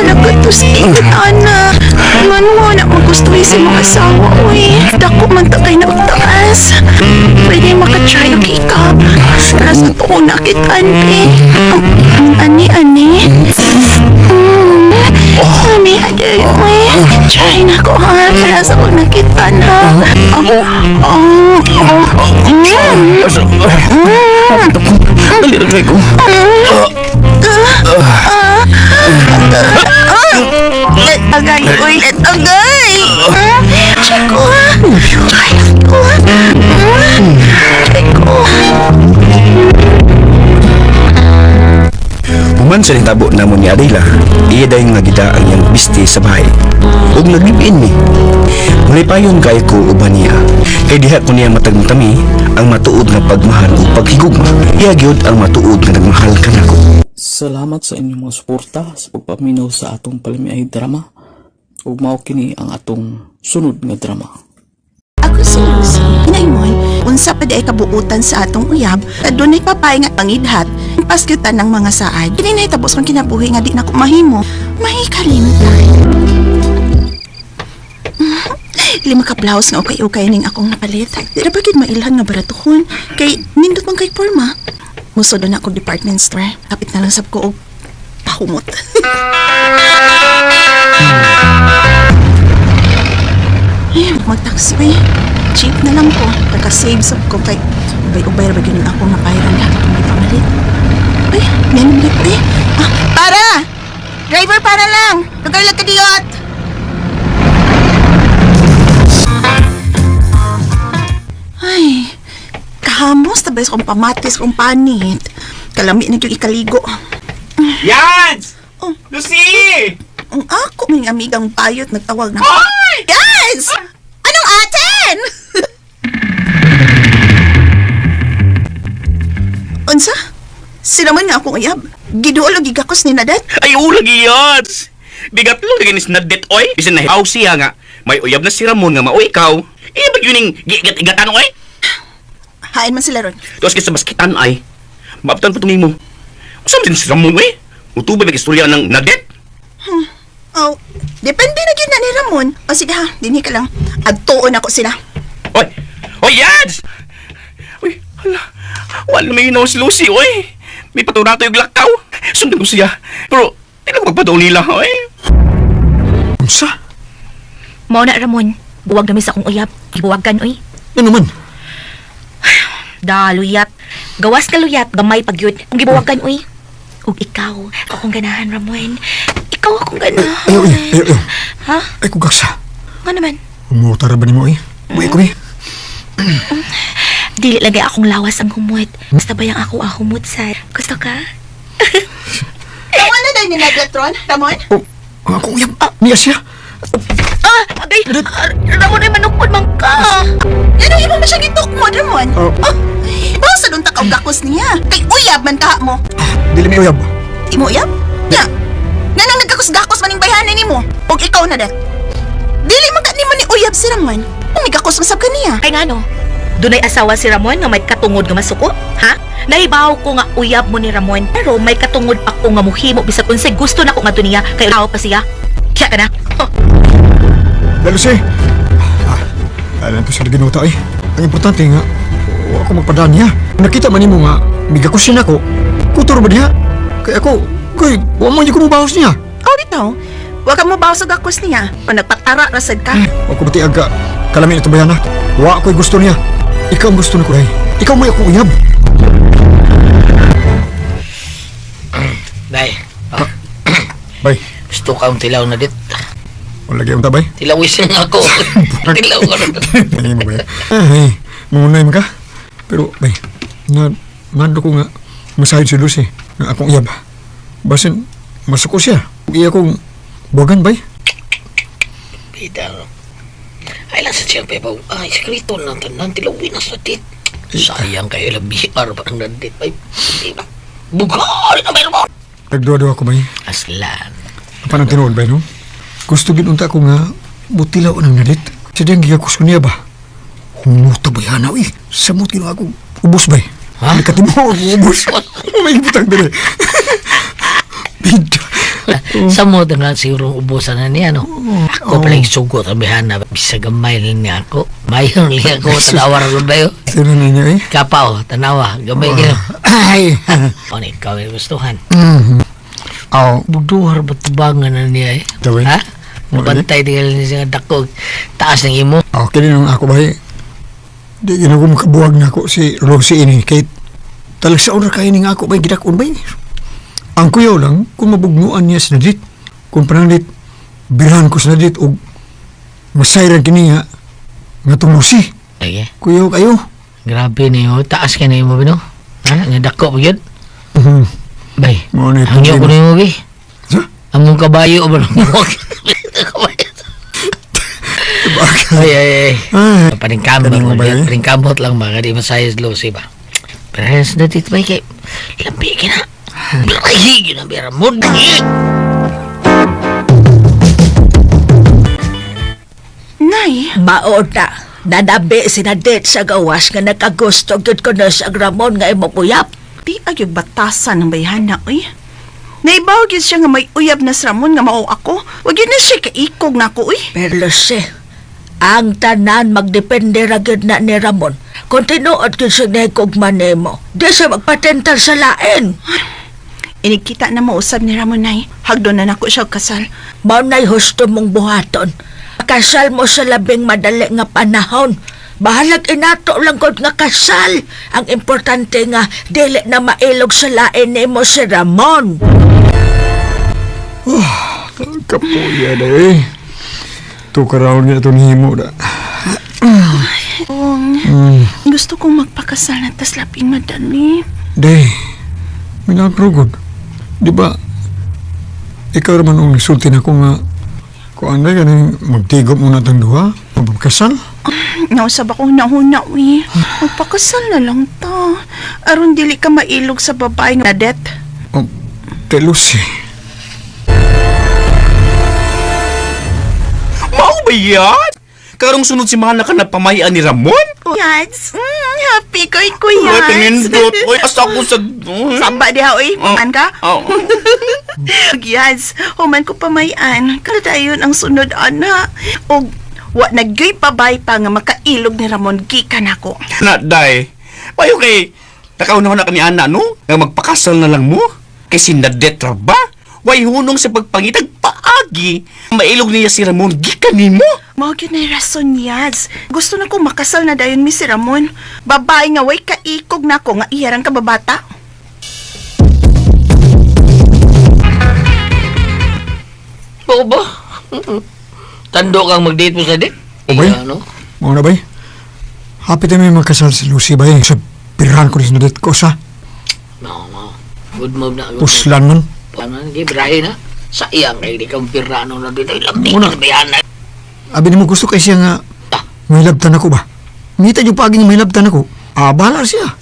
Anak ko to sa ikot, anak. Manuwa na magustuhin si mga asawa, uy. Dako man takay na magtaas. Pwede makatry og ikap. Para sa tuon na kitante. Ani. Ani, aday, uy. Try na ko, ha. Para sa tuon na kitan, ha. Dali rin ko. Agay, uy. Agay. Checo. Checo. Human sa nitabo namon ni Adela, iya dahil nga gida ang iyang bisti sa bahay. Huwag naglipiin ni. Mulipayon kay ko uban niya. Kay diha ko niya matagmatami ang matuod nga pagmahal o paghigugma. Iya gyud ang matuod nga nagmahal ka nako. Salamat sa inyong mga suporta sa pagpaminaw sa atong palimiay drama. Ug mao kini ang atong sunod nga drama. Ako si Lucy. Inaimoy, unsa pa di ay kabuutan sa atong uyab, adunay papay nga pangidhat, paskyutan ng mga saad. Kini na itabos kong kinabuhi nga di na ko mahimo. Mahikalimtan. 5 ka blouse nga ukay-ukay ning akong napalit. Di na bagid mailhan nga baratuhon. Kay nindot man kay porma. Musod na ako department store. Kapit na lang sab ko og pahumot. Ay, mag-taxi ba cheap na lang ko. Nagka-save sab ko kay ubay-ubay ra ba yun akong napairan lahat ng may pamalit. Ay, menulit eh. Para! Driver, para lang! Lugar lang kadiyot! Ay, kahamos tabay sa kong pamatis kong panit. Kalami na yung ikaligo. Yans! Oh. Lucy! Ang ako, may amigang payot nagtawag na. Hoy! Yes! Anong atin? Unsa? Sila man nga akong uyab. Giduol o gigakos ni Nadat? Ay, lagi Yans! Bigat lo lagi ni Snadet, oy. Bisan na hiaw siya nga. May uyab na si Ramon nga mao ikaw. Ba't yun yung gigat-igatan, oy? Hain man sila ron. Tapos kasi baskitan ay, maaptan pa tuming mo. Saan din si Ramon, eh? Utubay mag-istorya ng Nadet? Oh, depende na yun na ni Ramon. O sige ha, dinhi ka lang. Adtuon ako sila. Oy, Yads! Uy, hala, wala may inaw si Lucy, oy. May paturato yung lakaw. Sundan ko siya. Pero, di lang magpatuloy nila, oy. Unsa? Mao na, Ramon. Buwag namin sa akong uyab. Ibuwagan, oy. Ano naman? Da, luyat. Gawas ka luyat, gamay pagyud. Ang gibuwagan, uy. Ug ikaw, akong ganahan, Ramon. Ikaw akong ganahan. Ayaw. Ha? Ay, kugaksa. Nga naman. Umutara ba ni mo, eh? Buhay ko, eh. Dili lagay akong lawas ang humot. Basta ba yung ako ang humot, sa... Gusto ka? Ramon na dahil ni Nagatron, Ramon? Ako uyab. Niya siya. Agay! Ramon ay manukod man ka! Yan ang ibang masyang itukmod, Ramon. Bawa sa doon takaw gakos niya. Kay uyab man ka mo. Dili may uyab. Di mo uyab? Nga. Nga nang nagkakos-gakos maning bayhanan ni mo. O ikaw na dat. Dili man ka ni mo ni uyab si Ramon. May gakos masab ka niya. Ay nga no? Dunay asawa si Ramon nga may katungod nga masuko? Ha? Naibaw ko nga uyab mo ni Ramon. Pero may katungod pa ko nga muhimo bisag unsay gusto na ko nga to niya kay tao pa siya. Kaya ka na. Dalusi. Alam ko sa ginuta, eh. Ang importante nga, huwag ako magpadaan niya. Nakita man mo nga, bigakusin ako. Kutor ba niya? Kaya ako, huwag mo niya kumubahos niya. Oh, dito. Huwag ka mo bawa sa gakos niya. O nagpatara rasad ka. Huwag ko batiag ka. Kalamin ito ba yan, ha? Huwag ako'y gusto niya. Ikaw ang gusto na ko, eh. Ikaw may akong uyab. Day. Bay. Gusto ka ang tilaw na dit. Wala kayo tabay? Tilawisin ako. Tilaw ko na. Ay, mo ba yan? Ay, munay mo ka. Pero, bay, nado ko nga, masahid si Lucy, nga akong iyab. Basin, masuko siya. Iya kong buwagan, bay. Bida. Ay lang sa siya, Pepaw. Ay, sekreto na tanan. Tilawin na sa dit. Sayang kayo lang bihar pa ang nandit, bay. Bugal na meron mo. Nagduwa-duwa ko, bay. Aslan. Apa nang tinuod, bay, no? Gusto ginunta ko nga, butilaw ng nadit. Sadiyang gigakos ko niya ba? Humuta ba yan, eh? Samot ginawa ko. Ubus ba, eh? Ha? Likati mo, ubus. May butang din, eh. Bida. Sa mo nga siguro ubusan na niya, no? Ako pala yung sugot ang bihana. Bisa gamay lang niya ako. Mayon lang ako. Tanawar ko ba yun? Sino na niya, eh? Kapaw, tanawa. Gamay niya. Ay! O, ikaw yung gustuhan. Oh. Bugduhar ba tubangan na niya, eh? Dawin? Ha? Mabantay di ka lang siya dakog. Taas ng imo. Okay din ako ba, eh? Di ginagong makabuwag na ako si Rosie ini. Kahit talag sa oras kainin nga ako ba, gidakon ba, eh? Ang kuyaw lang, kung mabugnuan niya sa nadit, kung pananglit, birahan ko sa nadit, o masayran kini nga, nga tumusi. Ay, kuyaw kayo. Grabe niyo. Taas ka na imo, Bino. Ha? Nga dako pa yun. Bay, Muna hangyo ko na yung movie. Among kabayo ba nang ay. Paringkamot lang ba? Kadi masayas Lucy ba? Pero hayas na dito ba kay lampi ka na. Higi na bera mo. Nay. Maod na. Nanabi si Nadet sa gawas nga nakagusto gyud ko na sa Ramon nga imo uyab. Di ayog batasan ng bayhana, uy. Naibaw gyud siya nga may uyab na sa Ramon nga mao ako. Wag yun na siya kaikog na ako, uy. Pero si, ang tanan magdepende ra gyud na ni Ramon. Kung tinuod gyud siya nahigog manemo, di siya magpatental sa lain. Inikita na mo usab ni Ramon, nay. Hagdo na nako siya kasal. Mao na'y husto mong buhaton. Kasal mo sa labing madali nga panahon. Bahalag inato lang gud nga kasal. Ang importante nga dili na mailog sa lain nimo si Ramon. Kapuya na, eh. Tukaraw niya ito himo na. Gusto kong magpakasal na tas laping madali. Day, minagro gud. Di ba, ikaw naman ang sultin ako nga kung anday ka nang magtigop muna itong duha, magkasal. Nausab akong nahuna, uy. Magpakasal na lang ta. Aron dili ka mailog sa babae nga Nadet. Oh, Lucy. Mau ba yan? Karong sunod si mga nakanapamayan ni Ramon? Yads, happy ko, kuya. Ay, pinindot. Uy, asa ko sa... Samba diha, uy. Paman ka? Yads, human ko pamayan. Kada yun ang sunod, ana. O, wa nagyoy pabay pa nga makailog ni Ramon gikan ako. Naday, payo kay Nakaunaw na kami ana, no? Nga magpakasal na lang mo? Kay si Nadet ra ba? Way hunong sa pagpangitag paagi. Mailog niya si Ramon, gikan nimo. Mao gyud na rason Yads. Gusto na ko makasal na dayon mi si Ramon. Babae nga way kaikog na ko nga iyarang kababata. Oo ba? Tando kang mag-date mo sa date? O bay? Ano? Mau na bay? Happy tayo may magkasal si Lucy bay. Sa pirahan ko rin na date ko sa. No. Good move na. Puslan man. Paano nang gibrahe na? Sayang kay di kang pirano na dito. Ilamig Muna. na bayan na. Abi ni mo gusto kay siya nga may labtan ako ba? Ngita yung paging may labtan ako. Bahala siya.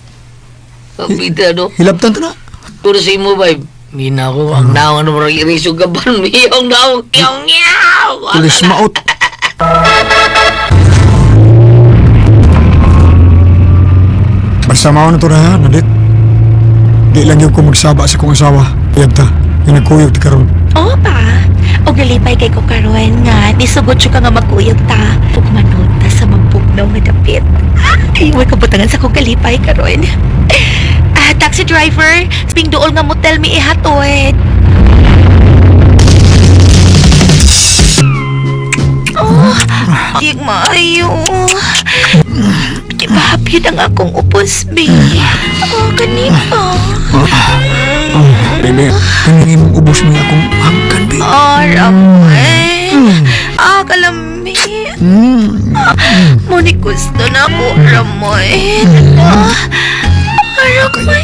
Pabida no? Hilabtan to na. Turo sa imo ba? Mina ko, ang nawan na marang iriso gaban. Miyong daw. Yaw. Tulis maot. Basta mao na to na Nadit. Di lang yung ko magsaba sa kong asawa. Yan ta. Yung nagkuyog ti karon. Oo pa. O galipay kay ko karon nga. Nisugod siya ka nga magkuyog ta. Pugmanod ta sa mabugnaw nga dapit. Ay, way kabutangan sa kong galipay karon. Taxi driver, sping dool nga motel mi ihatod. Oh, di maayo. Di ba hapyod ang akong upos, baby? Oh, kanina. Bebe, hingin mong ubos mo akong hangkan, babe. Ramon. Kalami. Muni gusto na ako, Ramon. Ramon.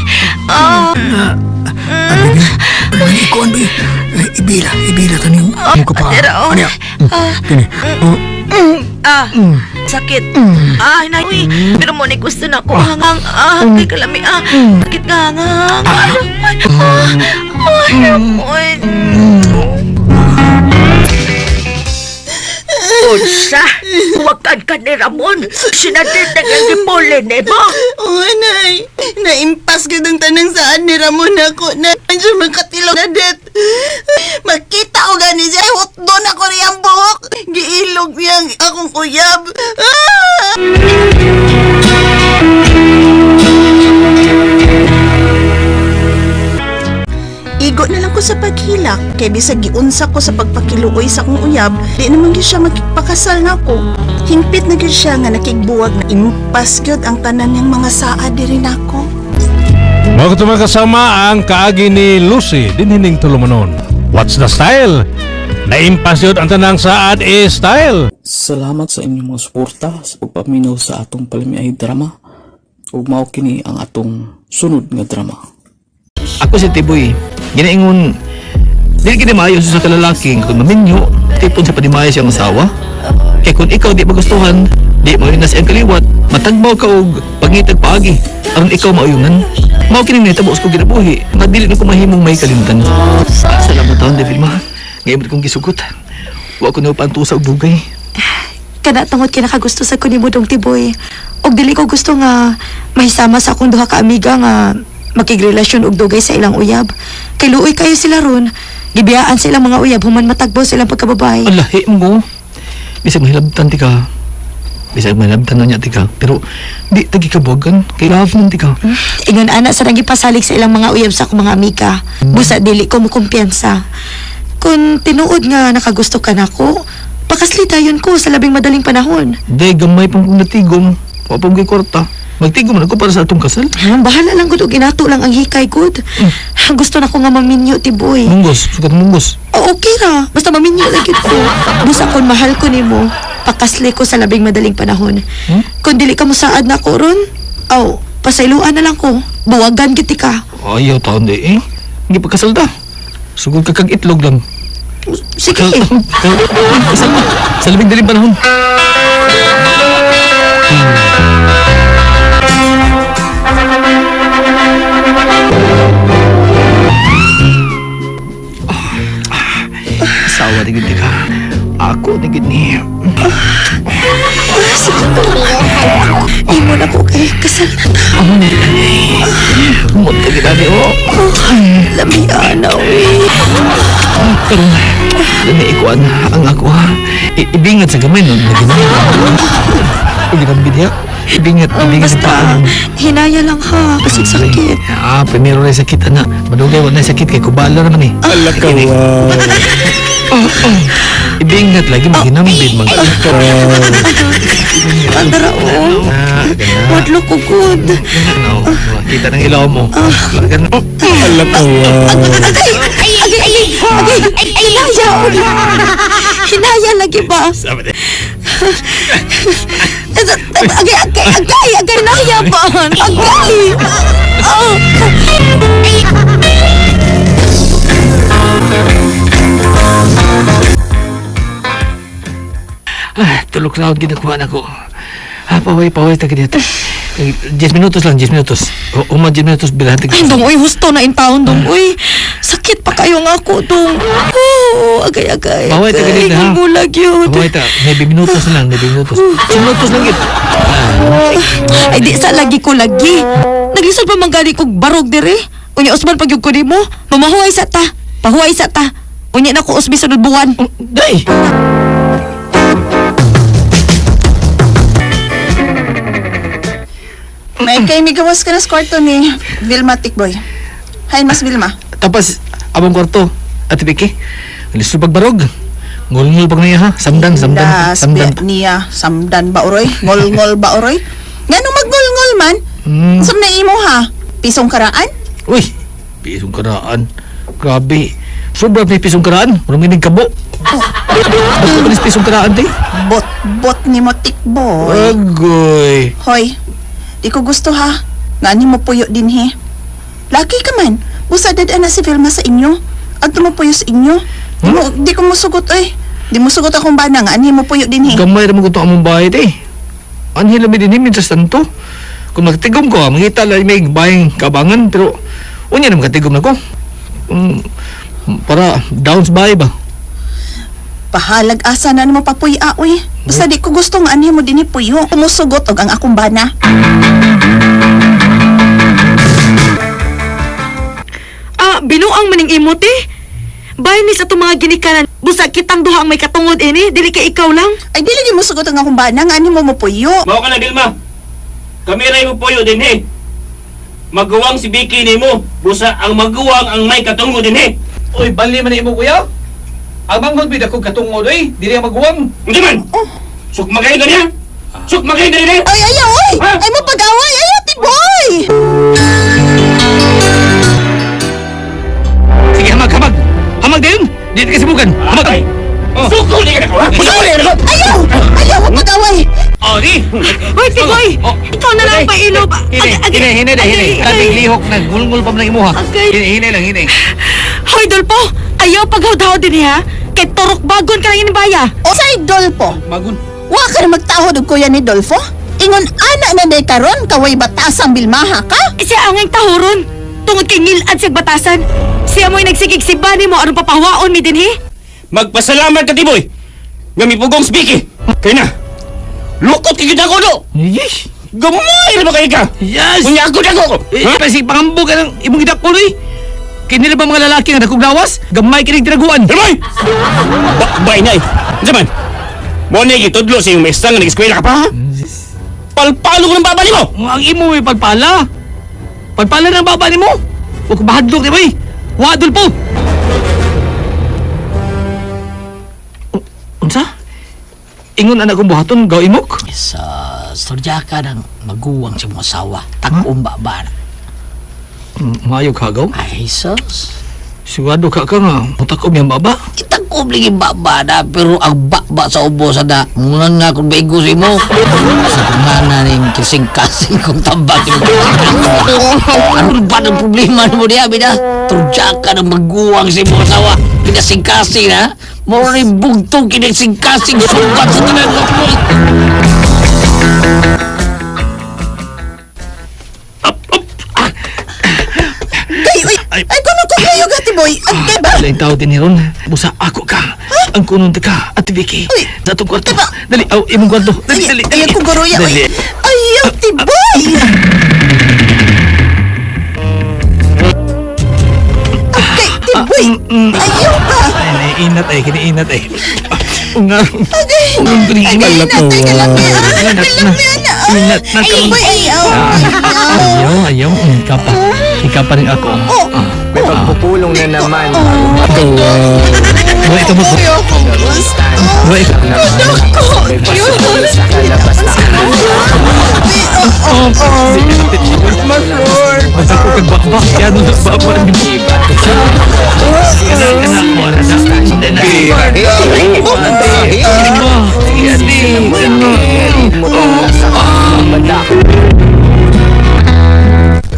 Bebe, ikuan, babe. Ibila ka niyo. Mukha pa. Ano yan? Kini. Sakit. Uy, pero mo ni gusto na ako hangang. Kay kalami. Sakit nga hangang. Ramon. Unsa? Huwagkan ka ni Ramon. Sinadid na nga ni Pauline, ba? Oo, nay. Naimpas ka ng tanang saan ni Ramon ako na siya magkatilog na det. Makita ko gani siya. Hotdon ako niyang buhok. Giilog niyang akong uyab. Igo na lang ko sa paghilak. Kaya bisag giunsa ko sa pagpakiluoy sa akong uyab, di naman gyud siya magpakasal na ko. Hingpit na gyud siya nga nakigbuwag na impas gyud ang tanan niyang mga saa diri nako. Mga tumang kasama ang kaagi ni Lucy din hining tulumanon. What's the style? Naimpas yun ang tanang saad style. Salamat sa inyong mga suporta sa pagpaminaw sa atong palimiay drama. Ug mao kini ang atong sunod nga drama. Ako si Tiboy. Ginaingon, dili kini maayo sa kalalaki kung maminyo, tipon sa padimaya siyang asawa. Kaya kung ikaw di magustuhan, di mo rin na siyang kaliwat, matagbaw ka og pangitag paagi. Aron ikaw mauyunan, mao kini nitabo sa kong ginabuhi, nga dili na ko mahimong may kalimtan. Salamat taon, David Ma. Ngayon kong gisugot. Wa ko na upantusa og dugay. Kana tungod kinakagusto sa kunimo dong Tiboy. Og dili ko gusto nga mahisama sa akong duha ka amiga nga makigrelasyon og dugay sa ilang uyab. Kay luoy kayo sila ron. Gibiyaan sa ilang mga uyab human matagbaw silang pagkababay. Alahi mo. Bisag mahilabtan ti ka. Bisag mahilabtan na niya ti ka. Pero di tagi kabuagan. Kay love nun ti ka. Ingon ana sa nagipasalig sa ilang mga uyab sa akong mga amiga. Busa dili ko mo kumpiyansa. Kung tinuod nga nakagusto ka nako, pakasli dayon ko sa labing madaling panahon. Day gamay pang kong natigom. Wapang kay korta. Magtigom na ko para sa atong kasal. Bahala lang gud og inato lang ang hikay gud. Gusto na ko nga maminyo Tiboy. Munggos, sukat munggos. Okay ra, basta maminyo lang gid ko. Busa kon mahal ko nimo, pakasli ko sa labing madaling panahon. Kung dili ka mosaad na ko ron, pasayloan na lang ko. Buwagan gid ka. Ayaw taon di eh. Hindi pagkasal ta. Sugod ka kag itlog lang. Sige. Kasal mo. Sa labing daling panahon. Asawa ni gid ka. Ako ni gid ni. Imo na ko kay kasal na ta. Munta gid ani o. Lami ana. Karon Dali, ikuan ang ako ha. Ibingat sa gamay no. Ginambid ya. Ibingat sa Basta, paan. hinaya lang ha. Kasi sakit. Primero na sakit, anak. Madugay, wala na sakit kay kubala naman eh. Alaka, Ibingat lagi, maginambid. Andara, oh. Wadlo ko good. Kita ng ilaw mo. Alaka, Hinaya, hinaya lagi ba? Agay, hinaya ba? Agay! Tulog na ako, ginakuha na ko. Paway, taga dito. 10 minutos lang, 10 minutos. Uma 10 minutos, bilahan taga. Ay, dong, uy, husto na in town, dong, uy. Sakit pa kayo nga ako, dong. Oh, agay. Paway, taga dito, ha? Bulag yun. Paway, 9 minutos lang, 9 minutos. 10 minutos lang yun. Ay, di sa lagi ko lagi. Naglisod pa manggani kong barog dire. Unya, Osman, pag yung kunin mo, mamahuay sa ta. Pahuay sa ta. Unya na ko, Osmi, sunod buwan. Day! May kay migawas ka na sa kwarto ni Vilma Tikboy. Hay, Mas Vilma. Tapos, abang kwarto. Ate Vicky, listo pagbarog. Ngul-ngul pag niya ha. Samdan. Niya, samdan ba uroy? Ngol-ngol ba uroy? Nga nung mag-ngol-ngol man, saan na imo ha? Pisong karaan? Uy, pisong karaan. Grabe. Sobrang may pisong karaan. Walang minig kabo. Ba't ko pisong karaan, day? Bot ni mo Tikboy. Agoy. Hoy, di ko gusto ha. Ngani mo puyo din he. Laki ka man. Busa dad na si Vilma sa inyo. At mo puyo sa inyo. Di ko musugot eh. Di mo sugot akong bana nga. Ani mo puyo din he. Gamay naman ko ito among bahay, day. Anhi lang din mintas tanto. Kung magtigom ko, makita lang may bayang kabangan. Pero, unya naman katigom na ko. Para downs bahay ba? Pahalag asa na mo papuy aoy. Basta di ko gusto nga ani mo din puyo. Kumusugot og ang akong bana. Binuang maning imot eh. Bayan ni sa itong mga ginikanan. Busa kitang duha ang may katungod ini. Dili ka ikaw lang. Ay dili mo sugot ang akong bana nga ani mo puyo. Mao ka na, Vilma. Kami rin mo puyo din, he. Maguwang si Vicky ni mo. Busa ang maguwang ang may katungod din, he. Uy, bali man imo kuya. Ang manghod bida kong katungod ay, dili ang maguwang. Hindi man. Suk magayin ka niya. Suk magayin ka niya. Ay, ayaw, oy! Ay mo pag-away! Ayaw, Tikboy! Sige, hamag! Hamag din! Dito ka sibukan! Hamag! Suko niya ka na ko, ha? Suko niya ka na ko! Ayaw! Ayaw, huwag pag-away! Di! Hoy, Tikboy! Ikaw na lang pailop! Hinay! Kating lihok na ngul-ngul pa man ang imuha. Hinay lang. Hoy, Dolpo! Ayaw paghaw-daw din ha? Kay turok bagon ka lang inibaya! O sa'y Dolpo! Bagon. Wa ka na magtahod og kuya ni Dolfo? Ingon ana na day karon kaway batasang bilmaha ka? Siya ang tahuron! Tungod kay ngilad sa batasan! Siya mo'y nagsigig si Bani mo anong papawaon mi din he? Magpasalamat ka, Tiboy! Nga may pugong speaking! Kaya na! Lukot ka kita ko, no! Yes! Gamay na ba kayo ka? Yes! Kunya ako ko! Kasi pangambog ka ng imong gidak ko, eh! Kinila ba mga lalaki nga nakuglawas? Gamay kinig tiraguan! Gamay! Bakbay na eh! Zaman! Mo na itudlo sa iyong maestra nga nag-eskwela ka pa, ha? Palpalo ko ng baba ni mo! Ang imo may palpala! Palpala ng baba ni mo! Huwag bahadlok, di ba eh! Wadol po! Unsa? Ingon anak kong buhaton, gaw imok? Sa storya ka ng maguwang sa mga asawa. Tag-umba ba na? Mayo ka gaw? Ay, sus. Sigurado ka nga, mutakom yung baba? Itagkom lagi baba na, pero ang baba sa ubo sa da. Muna nga kung baigo si mo. Sa kumana rin kising-kasing kong tambak. Ano ba ng problema mo niya, bida? Turja ka ng maguwang si mo asawa. Pinasing-kasing, ha? Mura rin bugtong kinasing-kasing sukat sa tinagok mo. Ay, kuno ko kayo gati boy. Ante ba? Lain tao din ron. Busa ako ka. Ang kunon ka, Ate Vicky. Sa itong kwarto. Dali, imong kwarto. Dali. Ayaw ko garoya. Dali. Ayaw, tiboy. Okay, boy! Ayaw ka! Ay, naiinat eh, kiniinat eh. Unga. Agay! Inat Agay, natay ka lang niya! Inat na. Inat na ka. Ay, boy, ayaw! Ayaw. Ikaw pa rin ako. May pagpupulong na naman. Ikaw, wala ito mo. Wala ito. May pasok sa kalabas na Basta ko kagbakbak yan. Nagbaba rin mo.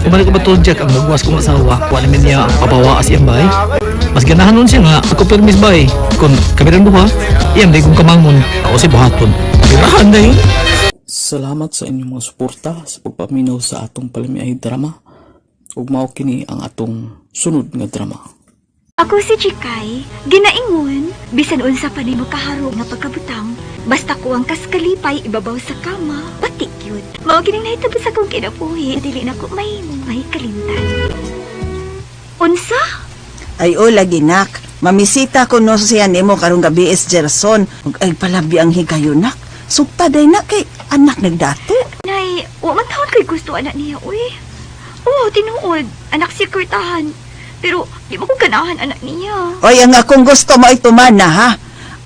Kumalik ko ba to, Jack, ang nagwas kong asawa? Kuha namin niya ang papawaas iyang bay. Mas ganahan nun siya nga, ako permis bay. Kung kami rin buha, iyang day kong kamangon. Ako si buhaton. Pirahan na yun. Salamat sa inyong mga suporta sa pagpaminaw sa atong palimiay drama. Ug mao kini ang atong sunod nga drama. Ako si Chikay, ginaingon, bisan unsa pa nimo kaharo nga pagkabutang, basta ko ang kaskalipay ibabaw sa kama, pati cute. Mao kining nahitabo sa kong kinabuhi, dili na ko may kalimtan. Unsa? Ay, o, lagi nak. Mamisita ko no siya nimo karong gabi is Gerson. Ug ay palabi ang higayo nak. Sukta day na kay anak nagdato. Nay, wa man taon kay gusto anak niya, uy. Oo, tinuod, anak si Kurtahan. Pero di mo ko ganahan anak niya. Oy, ang akong gusto mo ay tumana, ha?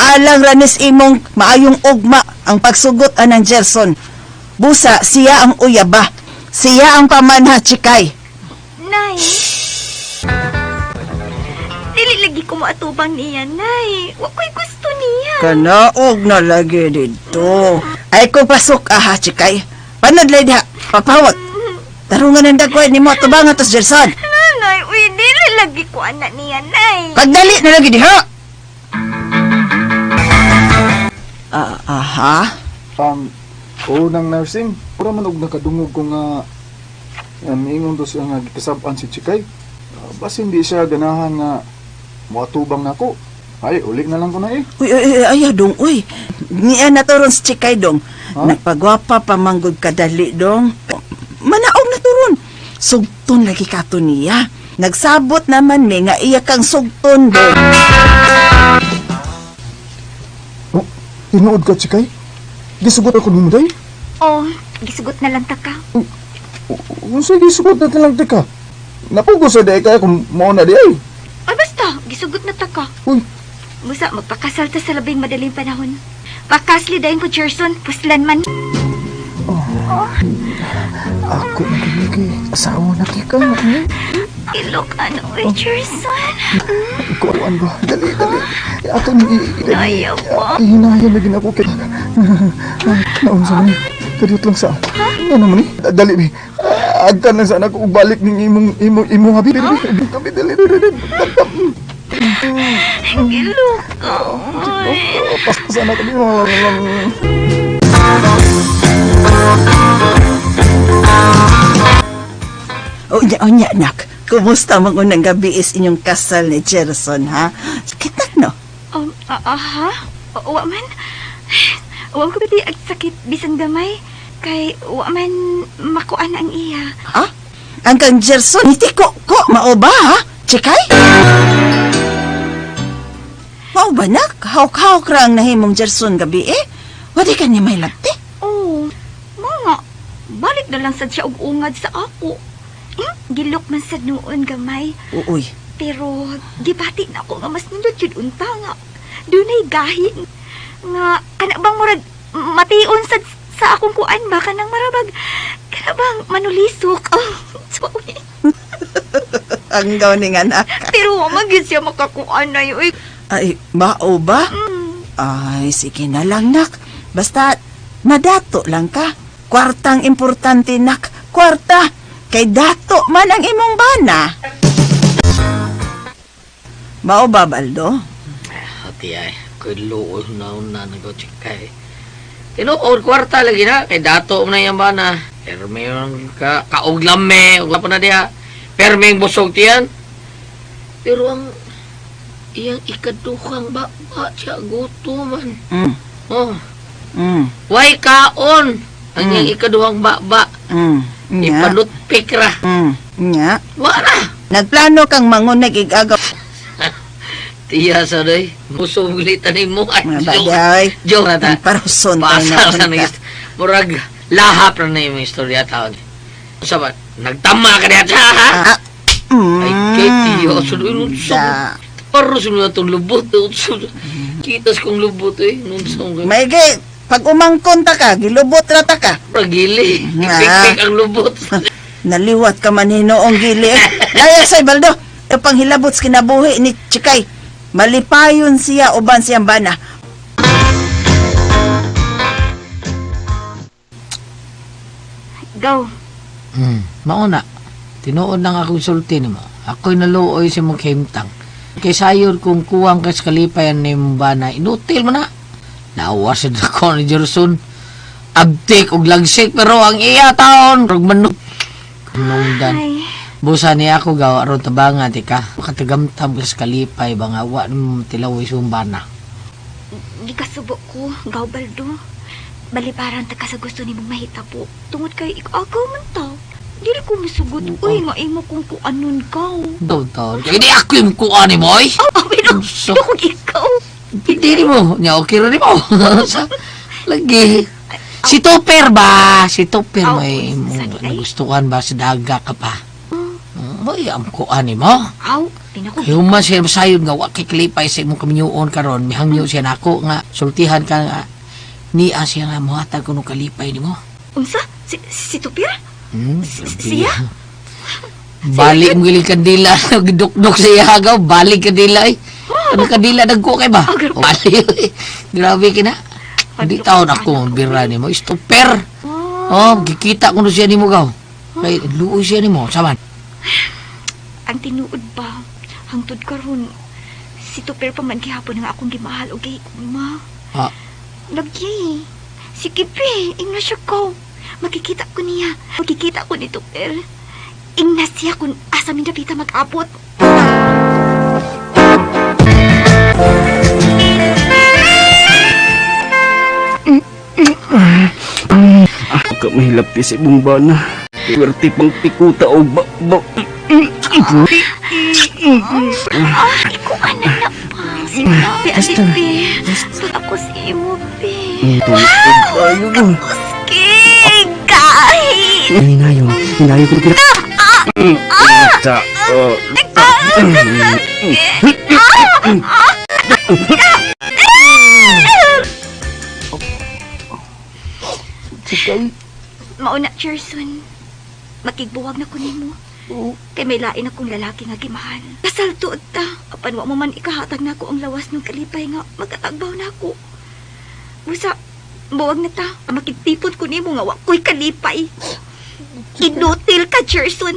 Alang ranis imong maayong ugma ang pagsugot anang Gerson. Busa, siya ang uyaba. Siya ang pamanha, Chikay. Nay. Dili lagi ko maatubang niya, Nay. Wa ko'y gusto niya. Kanaog na lagi dito. Ay ko pasok, ha, Chikay. Panod lay diha, papawag. Tarungan ang dagway ni mo atubang atos Gerson. Nay, uy, dili lagi ko anak niya, Nay. Pagdali na lagi diha. Aha. Unang nursing, pura man og nakadungog ko nga miingon to siya nga gikasab-an si Chikay. Bas hindi siya ganahan nga moatubang nako. Ay, uli na lang ko na eh. Uy, ayaw dong, uy. Niya na to ron si Chikay dong. Nagpagwapa pamanggod kadali dong. Manaog na to ron. Sugton lagi kato niya. Nagsabot naman mi nga iya kang sugton dong. Oh, tinuod ka, Chikay? Gisugot ako ni mo, day? Oh, gisugot na lang ta ka. Unsa gisugot na lang ka? Napugo sa day ka kung mao na di ay. Ay, basta, gisugot na ta ka. Uy. Musa, magpakasal ta sa labing madaling panahon. Pakasli dahin ko, Gerson, puslan man. Ako na kay asawa na kay ka. Ilok, ano, Gerson? Kuan ba? Dali. Ato ni Ayaw pa. Hinayan na ginako kay. Naunsa man. Kadiyot lang sa. Ano man ni? Dali bi. Agkan lang sana ko balik ning imong habi. Dali. Ilok. Pasasan ako din. Onya, anak. Kumusta mang unang gabi is inyong kasal ni Gerson, ha? Sakit no? Ha? Wa man. Wa ko pati sakit bisan gamay. Kay wa man makuan ang iya. Ha? Ang kang Gerson, iti ko, mao ba, ha? Chikay? Mao ba, nak? Hawk-hawk rang nahimong Gerson gabi, eh? Wadi ka niya may lapte? Oo. Mga, balik na lang sad siya og ungad sa ako. Gilok man sad noon gamay. Uy. Pero gibati na ako nga mas nindot yun unta nga. Dunay gahi nga kanabang murag mation sad sa akong kuan ba kanang marabag kanabang manulisok. Sorry. Ang gawin nga anak. Pero magid siya makakuan na yun. Ay, mao ba? Ay, sige na lang, nak. Basta, madato lang ka. Kwartang importante, nak. Kwarta. Kay dato man ang imong bana. Mao ba, Baldo? Hati ay, kulo na nag-Chikay. Tinuod kwarta lagi na, kay dato na yan ba na. Pero may kauglame, ugla po na diya. Pero may busog tiyan. Pero ang iyang ikaduhang baba siya guto man. Oh. Way kaon ang iyang ikaduhang baba. Ipanut pikra. Nya. Wala. Nagplano kang mangunag igagaw. Tiya sa day. Muso ulitan ni mo. Ay, Bagay. Joke na ta. Parason tayo Pasal sa na nangist. Murag, lahap na na yung istorya taon. Sabat, nagtama ka niya siya, ha? Ay, kay tiyo. Sunoy nun sa. Paro sunod itong lubot. Kitas kong lubot eh. Maigi, pag umangkon ta ka, gilubot na ta ka. Ragili. Ipik-pik ang lubot. Naliwat ka maninoong gili. Laya say baldo, panghilabot sa kinabuhi ni Chikay. Malipayon siya uban siyang bana. Go. Mauna. Tinuod lang akong sulti ni mo. Ako'y naluoy si mong himtang. Kay sayor kung kuwang kas kalipayan ni Mbana, inutil mo na. Nawasan ako ni Jerson. Abtik og lagsik, pero ang iya taon. Rag manok. Nungdan. Busa niya ako gawa ron tabanga, tika. Makatagamtam kas kalipay, bang awa ng tilawoy sumbana. Di kasubo ko, gaw baldo. Balibaran ta ka sa gusto ni mong mahita po. Tungod kay ikaw man tao. Dili ko masugot. Uy, nga imo kung kuanon ka. Taon. Kaya di ako yung kuha ni mo, eh. Pero kung ikaw. Hindi mo. Nya, okay rin mo. Lagi. Si Topper ba? Si Topper may nagustuhan ba sa daga ka pa? Ay, ang kuha ni mo. Aw, tinako. Human siya masayod nga, wakay klipay sa imong kaminyuon karon. May hangyo siya na ako nga, sultihan ka nga. Niya siya nga muhatag ko nung kalipay ni mo. Unsa? Si Tupir? Siya? Balik mo giling kandila. Nagdukdok siya agaw. Balik kandila eh. Ano kandila nagko kay ba? Balik eh. Grabe ka na. Hindi taon ako bira ni mo. Stopper. Oh, kikita ko na siya ni mo gaw. Kay luoy siya ni mo. Saman? Ang tinuod ba? Hangtod karon. Si Tupir pa man gihapon nga akong gimahal o gay ma. Ha? Lagi. Si Kipi. Ingna siya ko. Makikita ko niya. Makikita ko ni Tupir. Ingna siya kung asa min dapita mag-abot. Ako ka mahilapti sa ibong bana. Swerte pang pikuta o Iko ka na na pa. Si Papi, Alipi. Ako si Imo, Pi. Kahit! Hinayon ko na Mauna, Cherson. Makigbuwag na ko nimo. Kay may lain akong lalaki nga gimahal. Kasal tuod ta. Apan wa mo man ikahatag na ko ang lawas ng kalipay nga magkatagbaw na ako. Busa, buwag na ta. Makitipon ko nimo nga wa ko'y kalipay. Inutil ka, Cherson.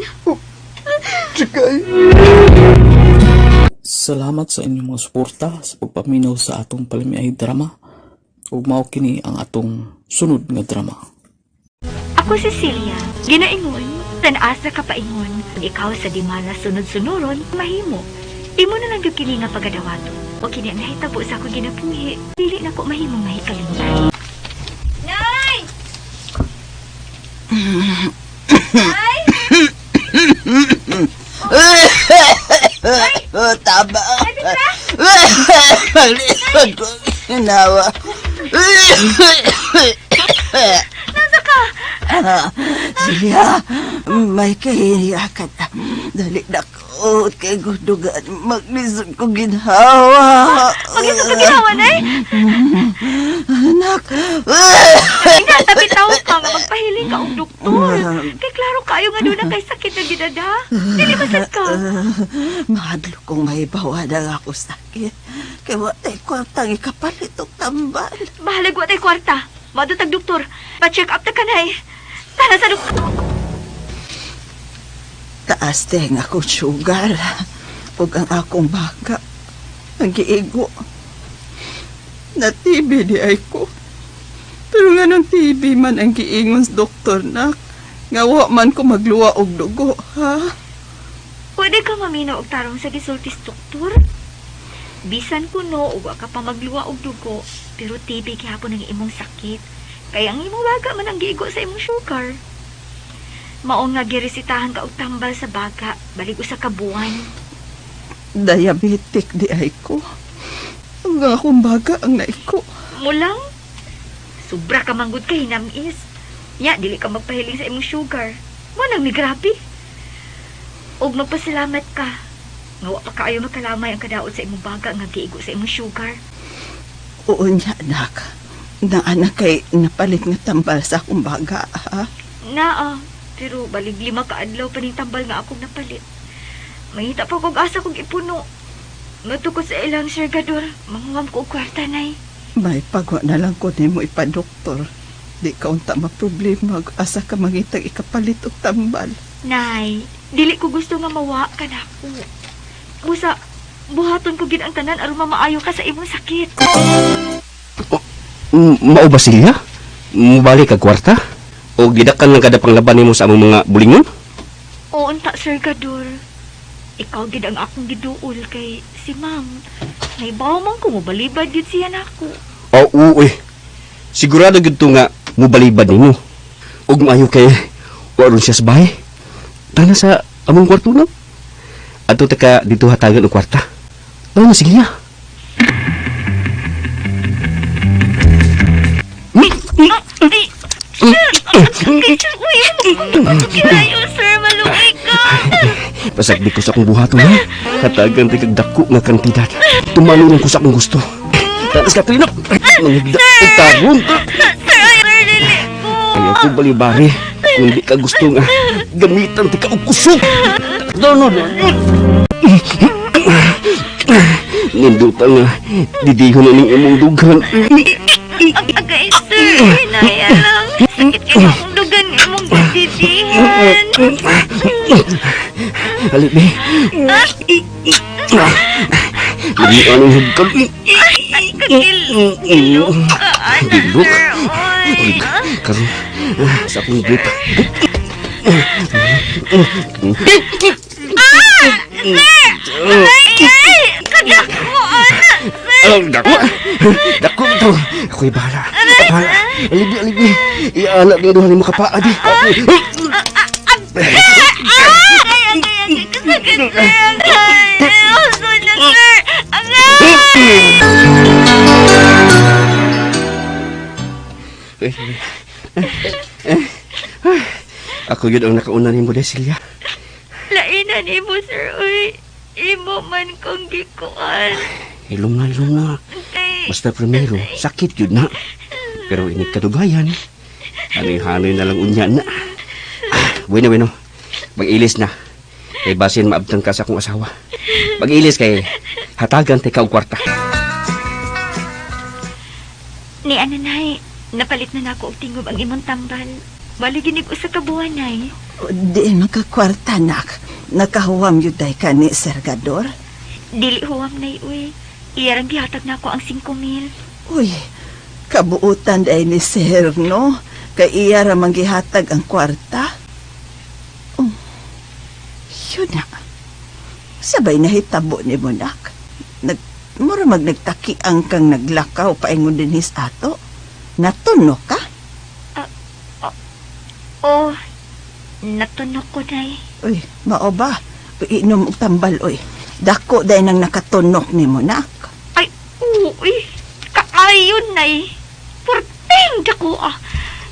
Salamat sa inyong mga suporta sa pagpaminaw sa atong palimiay drama. Ug mao kini ang atong sunod nga drama. Ako si Celia. Ginaingon, tanasa ka paingon. Ikaw sa di mana sunod-sunuron, mahimo. Imo na lang yung kini nga pagadawato. O kini ang nahitabo sa ako ginapuhi. Dili na ko mahimong mahikalimtan. Nay! Nay! Taba. Maglisod ko ginawa. Nasa ka? Siya, may kahiya ka na. Dali na ko kay gudugan. Maglisod ko ginawa. Maglisod ko ginawa, Nay? Anak. Tabi tao ka nga magpahiling ka og doktor. Kay klaro kayo nga doon na kay sakit na ginada. Dili masad ka. Mahadlo kong may bawadan ako sakit. Kaya watay kwartang ikapalit og tambal. Bahalag watay kwarta. Madutag doktor. Pa-check up ta ka, Nay. Tara sa doktor. Taas teng akong sugar. Ug ang akong baka. Ang giigo. Na TB di ay ko. Pero nga nung TB man ang giingon sa doktor na. Nga man ko magluwa og dugo, ha? Pwede ka maminaw og tarong sa gisultis doktor? Bisan kuno uwa ka pa magluwa og dugo, pero TB gihapon ang imong sakit. Kaya ang imong baga man ang giigo sa imong sugar. Mao nga giresitahan ka og tambal sa baga, balik usa ka buwan. Diabetic di ay ko. Ang akong baga ang naiko. Mulang? Sobra ka manggod ka hinamis. Ya, dili ka magpahiling sa imong sugar. Mo nang ni grabe. Og magpasalamat ka. Nga wa pa kaayo makalamay ang kadaot sa imong baga nga giigo sa imong sugar. Oo niya, anak. Anak kay napalit nga tambal sa akong baga, ha? Naa, pero balig 5 ka adlaw pa ning tambal nga akong napalit. Mangita pa kog asa kog ipuno. Matukod sa ilang sergador, manguwam ko og kwarta nay. May pagwa na lang ko nimo ipa-doktor. Di ka unta ma-problema asa ka mangitag ikapalit og tambal. Nay, dili ko gusto nga mawa ka nako. Busa, buhaton ko gid ang tanan aron mamaayo ka sa imong sakit. Mao ba siya? Mubalik kag kwarta? O gidakan lang kada panglaban nimo sa among mga bulingon? Oo, unta sergador. Ikaw gid ang akong giduol kay si Ma'am. Naibaw man ko mobalibad gid siya nako. Oo, sigurado gid to nga mobalibad nimo. Ug maayo kay waron siya sa bahay. Tana sa among kwarto na. Ato ta ka dito hatagan og kwarta. Daw na sige niya. Sir, maluoy ka. Pasagdi ko sa akong buhaton ha. Hatagan ti kag dako nga kantidad. Tumalo lang ko sa akong gusto. Tatas ka Trino. Mangigda og tarong. Ayaw ko balibari. Kung di ka gusto nga gamitan ti ka og kusog. No. Ninduta nga didihon na ning imong dughan. Agay, sir. Hinaya lang. Sakit kayo akong dugan imong didihan. Halibi. Lagi anong hagkal. Ay, kagilo ka, anak, sir. Oy. Karoon, sa akong grip. Sir! Ay! Kadako, anak, sir! Dako ito. Ako'y bahala. Alibi. Iaalap niya doon mo kapaa di. Ako yun ang nakauna ni mo, Desilya. Lainan imo, sir. Uy, imo man kong gikuan. Ilong na. Basta primero, sakit yun na. Pero ini kadugayan. Hanoy-hanoy na lang unyan na. Bueno. Mag-ilis na. Kay basin maabtan ka sa akong asawa. Mag-ilis kay hatagan tayo ka og kwarta. Ni ananay, napalit na nako og tingob ang imong tambal. Wali ginig usa ka buwan nay. Di makakwarta, nak. Nakahuwam yun day ka ni Sergador. Dili huwam nay, uy. Iyarang gihatag nako ang 5,000. Uy, kabuutan day ni Sir, no? Kay iya ramang gihatag ang kwarta. Yun na. Sabay nahitabo ni mo, nak. Mura nagtaki ang kang naglakaw paingon din his ato. Natuno ka? Natunok ko, nay. Uy, mao ba? Inom og tambal, uy. Dako day nang nakatunok ni mo, nak. Ay, uy. Kaayon, nay. Purting dako, ah.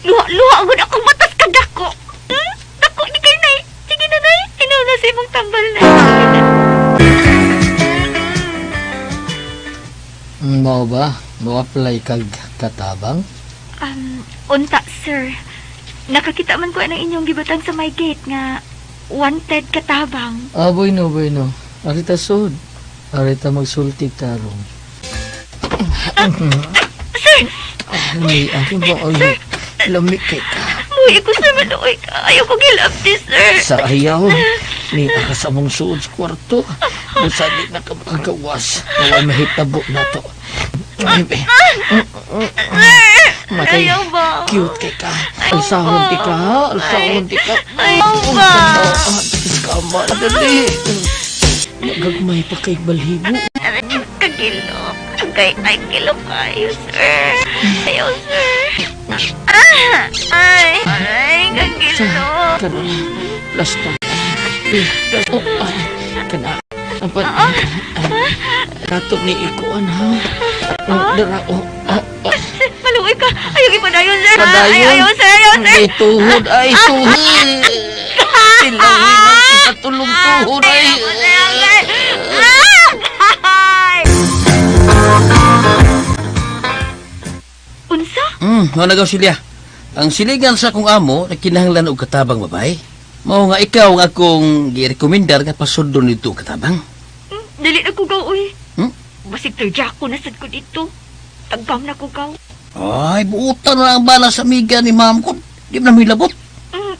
Luha agad akong matas ka dako. Dako, di kayo, nay. Sige na, nay. Inaw na sa imong tambal, nay. Mao ba? Mo-apply kag katabang? Unta, sir. Nakakita man ko ang inyong gibutang sa my gate nga wanted katabang. Bueno. Arita sud. Arita magsulti tarong. Sir! Ay, ako ba ay lamig kay ka? Uy, ko sir, maluoy ka. Ayaw ko gilapti, sir. Sa ayaw, ni ka sa mong suod sa kwarto. Masalit na ka makagawas. Naway mahitabo na to. Matay, ayaw ba? cute kay ka. Alsahon di ka, ha? Alsahon di ka. Ayaw ba? Kama, dali. Nagagmay pa kay balhibo. Kagilo. Ay, kilo kayo, sir. Ayaw, sir. Ay, kagilo. Kana, plasta. Kana. Apat. Kato ni ikuan ha. Dara o. Maluoy ka. Ayaw ipadayon, sir. Padayon? Ayaw, sir. Ayaw, sir. Ay tuhod, ay tuhod. Silangin ang ikatulong tuhod ay. Unsa? Nagaw Silya. Ang siligan sa akong amo na kinahanglan og katabang babae. Mao nga ikaw ang akong gi-rekomendar nga pasudlon nito katabang. Dali na ko gaw, uy. Basig terja ko nasad ko dito. Tagbam na ko gaw. Ay, buutan na ang bala sa amiga ni ma'am ko. Di mo na milabot.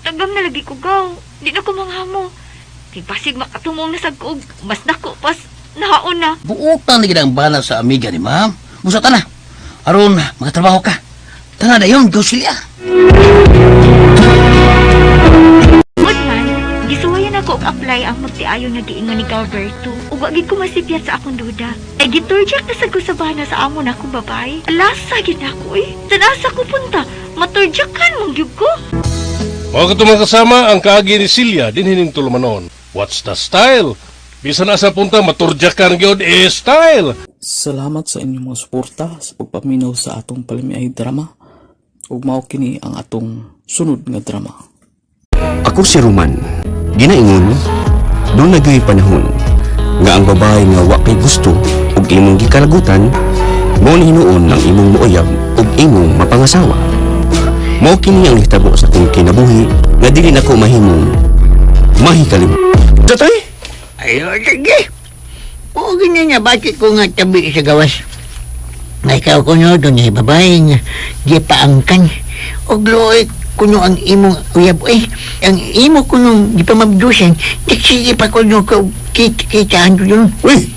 Tagbam na lagi ko gaw. Di na ko manghamo. Di basig makatumong nasad ko. Mas nako pas nahaon na. Buutan lagi na ang bala sa amiga ni ma'am. Musata na. Aron, magatrabaho ka. Tana na yun, Silya. Goodman, gisuwayan ako og apply ang magtiayon nga giingon ni Galberto. Ug wa gid ko masipyat sa akong duda. Ay giturjak na sad ko sa bana sa amo na akong babae. Alasa gid ako eh. Sanasa ko punta? Maturjakan mong gyud ko. Mga katumang kasama ang kaagi ni Silya din hining tulumanon. What's the style? Bisa na sa punta maturjakan gyud style. Salamat sa inyong mga suporta sa pagpaminaw sa atong palimiay drama. Ug mao kini ang atong sunod nga drama. Ako si Roman. Ginaingon, doon nagay panahon nga ang babae nga wa kay gusto ug imong gikalagutan mao ni hinuon ang imong muuyab ug imong mapangasawa. Mao kini ang hitabo sa akong kinabuhi nga dili nako mahimong mahikalim. Tatay? Ayo, sige. Oo, ganyan nga. Bakit ko nga tabi sa gawas? Nga ikaw ko nyo, doon yung babae nga gipaangkan. O gloy kuno ang imong uyab. Ang imo kuno gipamabdusan. Sige pa kuno ko kitaan ko yun. Uy,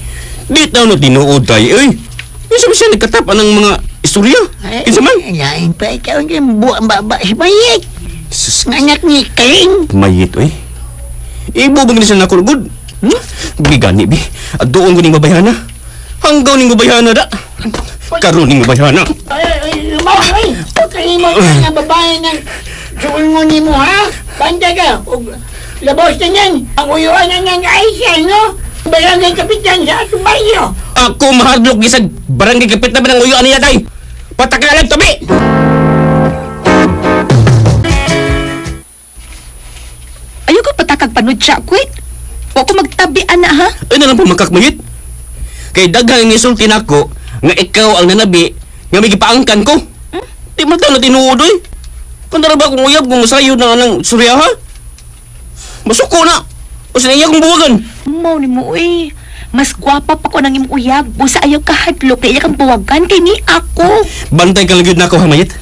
di tao na tinuod tayo, Isa ba siya nagkatapan ng mga istorya? Isa man? Lain pa ikaw yung buwang baba si Mayit. Nganak ni Kaling. Mayit, Ibo bang nisan ako lugod? Bigani, bi. At doon ko ning babayana. Hanggaw ning babayana da. Karon ning babayana. Ay, lumay. Pagkalimot ka nga babae ng suul mo ni mo, ha? Banda ka. Labos na yan. Ang uyuan na ng Aisha, no? Barangay Kapitan sa Asubayo. Ako mahadlok gisag barangay Kapitan ba ng uyuan niya, tay? Patakalan, tabi! Ayoko patakag panud siya, kwit. O ko magtabi, ana, ha? Ay na lang po makakmayit. Kay daghang nisulti nako nga ikaw ang nanabi nga may gipaangkan ko. Di mo na tinuod, Kung ba akong uyab kung masayo na ng surya, ha? Masuko na! O sinaya kong buwagan. Mau ni mo, mas gwapa pa ko nang imong uyab. Busa ayaw kahadlo, kaya kang buwagan kay ni ako. Bantay ka lagid na ako, ha, mayit?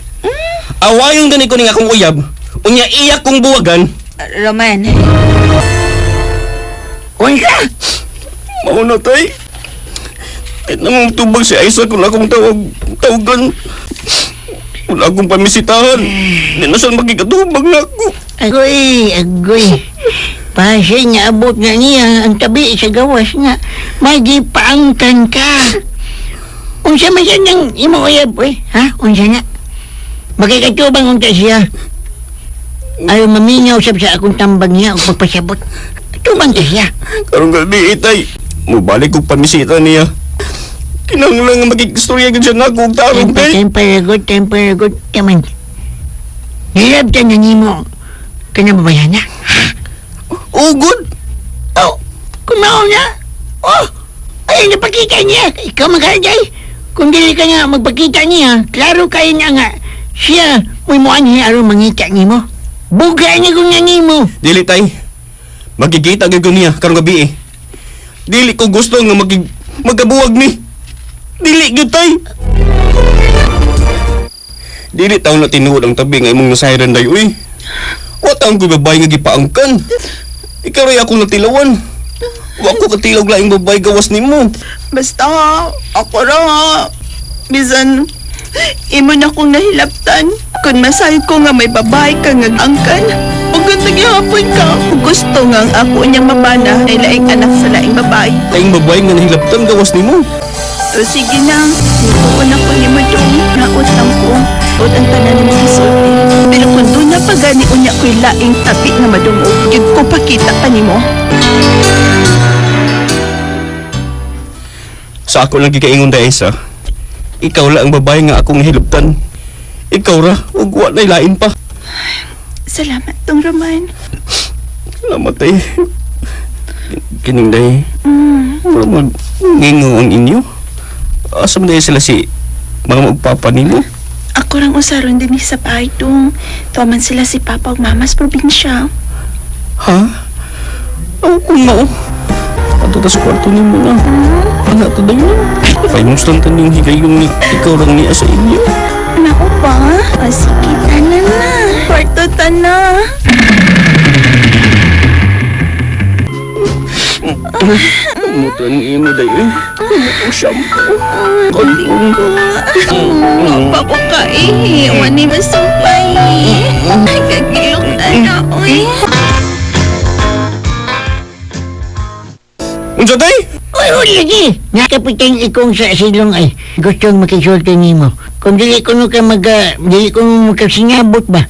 Awayong gani ko ning akong uyab, unya iyak kong buwagan. Roman. Uy ka! Mauna, tay. Kahit namang tubag si Aisa kung akong tawagan. Wala akong pamisitahan. Hindi na saan magkikatubag na ako. Agoy. Pasay nga abot nga niya ang tabi sa gawas nga. Magipaangkan ka. Unsa man siya ng imo uyab, ha? Unsa nga? Magkikatubang unta siya. Ayaw mamingaw sab sa akong tambag niya o pagpasabot. Tubang ka siya. Karong gabi, itay. Mubalik kong pamisita niya. Kinanglang magkikistorya ka siya na kung tarong, tay. Temperagot. Kaman. Nilabtan na ni mo. Kanya babayana. Oh, good. Oh, kumaw na. Oh, ay napakita niya. Ikaw magharagay. Kung dili ka nga magpakita niya, klaro kayo na nga. Siya, may muan niya aron mangita ni mo. Buga niya kung nga ni mo. Dili, tay. Magkikita ka niya karong gabi, Dili ko gusto nga magabuwag ni. Dili gyud, tay. Dili taon na tinuod ang tabi nga imong nasayran day, Wa taon ko babae nga gipaangkan. Ikaw ray ako natilawan. Wa ko katilog laing babae gawas nimo. Basta ako ra bisan imo na kong nahilaptan. Kung masayod ko nga may babae ka nga angkan. Ug kung nagyapon ka, gusto nga ang ako niyang mabana ay laing anak sa laing babae. Laing babae nga nahilaptan gawas nimo. O sige na, nutuon ako ni mo dong nautang ko. O ang tanan ni Kisulti. Pero kung doon na pagani unya ko'y laing tabi na madungog, yun ko pakita pa ni mo. Sa ako lang gikaingon dahil sa ikaw lang ang babae nga akong hilabtan. Ikaw ra, ug wa na'y lain pa. Salamat tong Roman. Salamat ay. Kining day. Wala mag-ngingo ang inyo. Asa man sila si mga magpapa nimo? Ako rang usaron din sa paitong. Tuwaman sila si Papa ug Mama sa probinsya. Ha? Ako kung nao. Ato tas kwarto nimo na. Anak to dayo. Paimustan tan yung higayong ni ikaw lang niya sa inyo. Naku pa? O sige, tana na. Kwarto tana. Mutan imo dayo. Ang shampoo. Pa ko kaihi. Wani masumpay. Kagilok na na, uy. Unsa day? Uy, lagi! Nakapitang ikong sa silong ay gustong makisulti nimo. Kung dili ko no ka dili ko no makasinabot ba,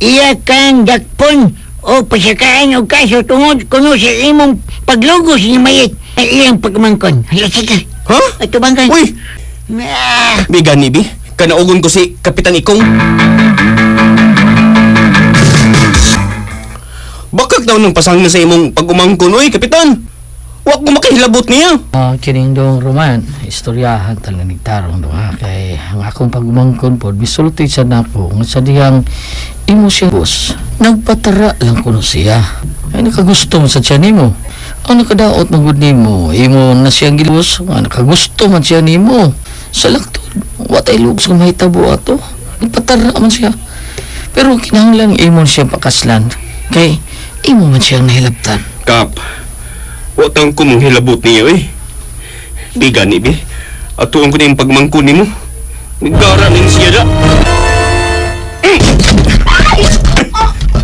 iya kang dakpon o pasakaan o kaso tungod kuno sa imong paglugos ni mayit ay iyang pagmangkon. Hala, sige. Ha? Ito bangkan. Uy! Bigan ni Bi, kanaugon ko si Kapitan Ikong. Bakit daw nang pasang na sa imong pag-umangkon, uy, Kapitan? Wa ko makahilabot niya. Kining dong Roman, istoryahan talang nagtarong do ha. Kay ang akong pagumangkon po, bisulti sa nako, nga sa diyang imo siya boss. Nagpatara lang kuno siya. Ay nakagusto man sa siya nimo. Ang nakadaot ng good nimo, imo na siyang gilbos, nga nakagusto man siya nimo. Sa laktod, watay lugos kung mahitabo ato. Nagpatara man siya. Pero kinahanglan imo siya pakaslan. Kay imo man siyang nahilabtan. Kap, watang ko mong hilabot niya, eh. Bigan ni Bi, atuon ko na yung pagmangkon ni mo. Nagara nin siya da.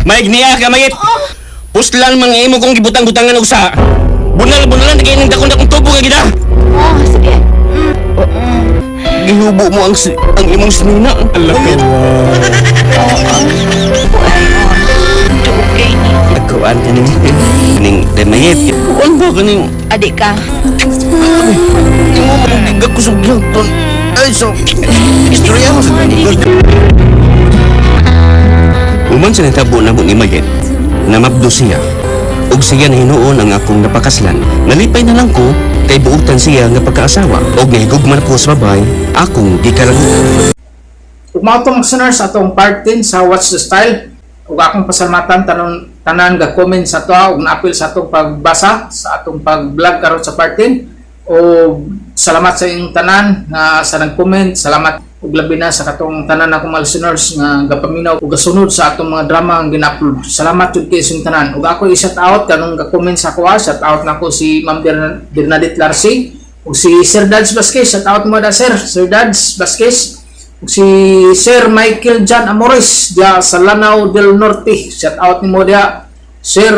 Maig niya ka, mayit. Puslan mga imo kong gibutang-butangan og sa. Bunal-bunalan, kaya nang dakong-dakong tubo ka gida. Sige. Gihubo mo ang imong sinina. Allah ka. Kuan ka ning demayet. Kuan ba ka ning Adik ka. Imo mo nagigag ko sa gyapon. Ay, so istorya mo sa Uman sa natabo na mo ni Mayet, namabdo siya. Og siya na hinuon ang akong napakaslan. Nalipay na lang ko, kay buutan siya nga pagkaasawa. Og nahigugman ko sa babay, akong gikalagutan. Ug mao tong listeners atong part 10 sa What's the Style. Ug akong pasalamatan tanan ga comment sa to ug naapil sa atong pagbasa sa atong pag-vlog karon sa part 10. O salamat sa inyong tanan nga sa nag-comment. Salamat ug labi na sa katong tanan akong mga listeners nga gapaminaw ug gasunod sa atong mga drama nga gina-upload. Salamat jud kay sa inyong tanan. Ug ako i-shout out kanong ga-comment sa ako, shout out nako si Ma'am Bernadette Larsi ug si Sir Dads Vasquez. Shout out mo da Sir Dads Vasquez. Si Sir Michael John Amores dia sa Lanao del Norte. Shout out nimo dia Sir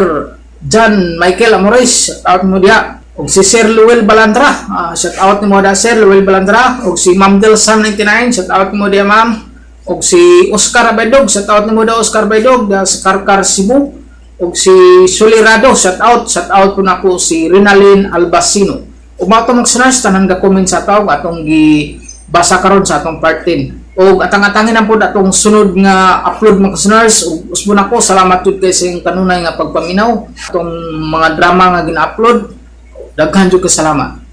John Michael Amores. Shout out nimo dia. Og si Sir Luel Balandra. Shout out nimo dia Sir Luel Balandra. Og si Ma'am Del Sam 99. Shout out nimo dia Ma'am. Og si Oscar Baydog. Shout out nimo dia Oscar Baydog dia sa Karkar Cebu. Og si Solirado. Shout out po nako si Rinalyn Albacino. Ug mato magsunas tanan ga comment sa taw atong basa karon sa atong part 10. O atang-atangin ang po atong sunod nga upload mga kasunars. Usbon ako, salamat jud kay sa kanunay nga pagpaminaw atong mga drama nga gina-upload. Daghan jud ka salamat.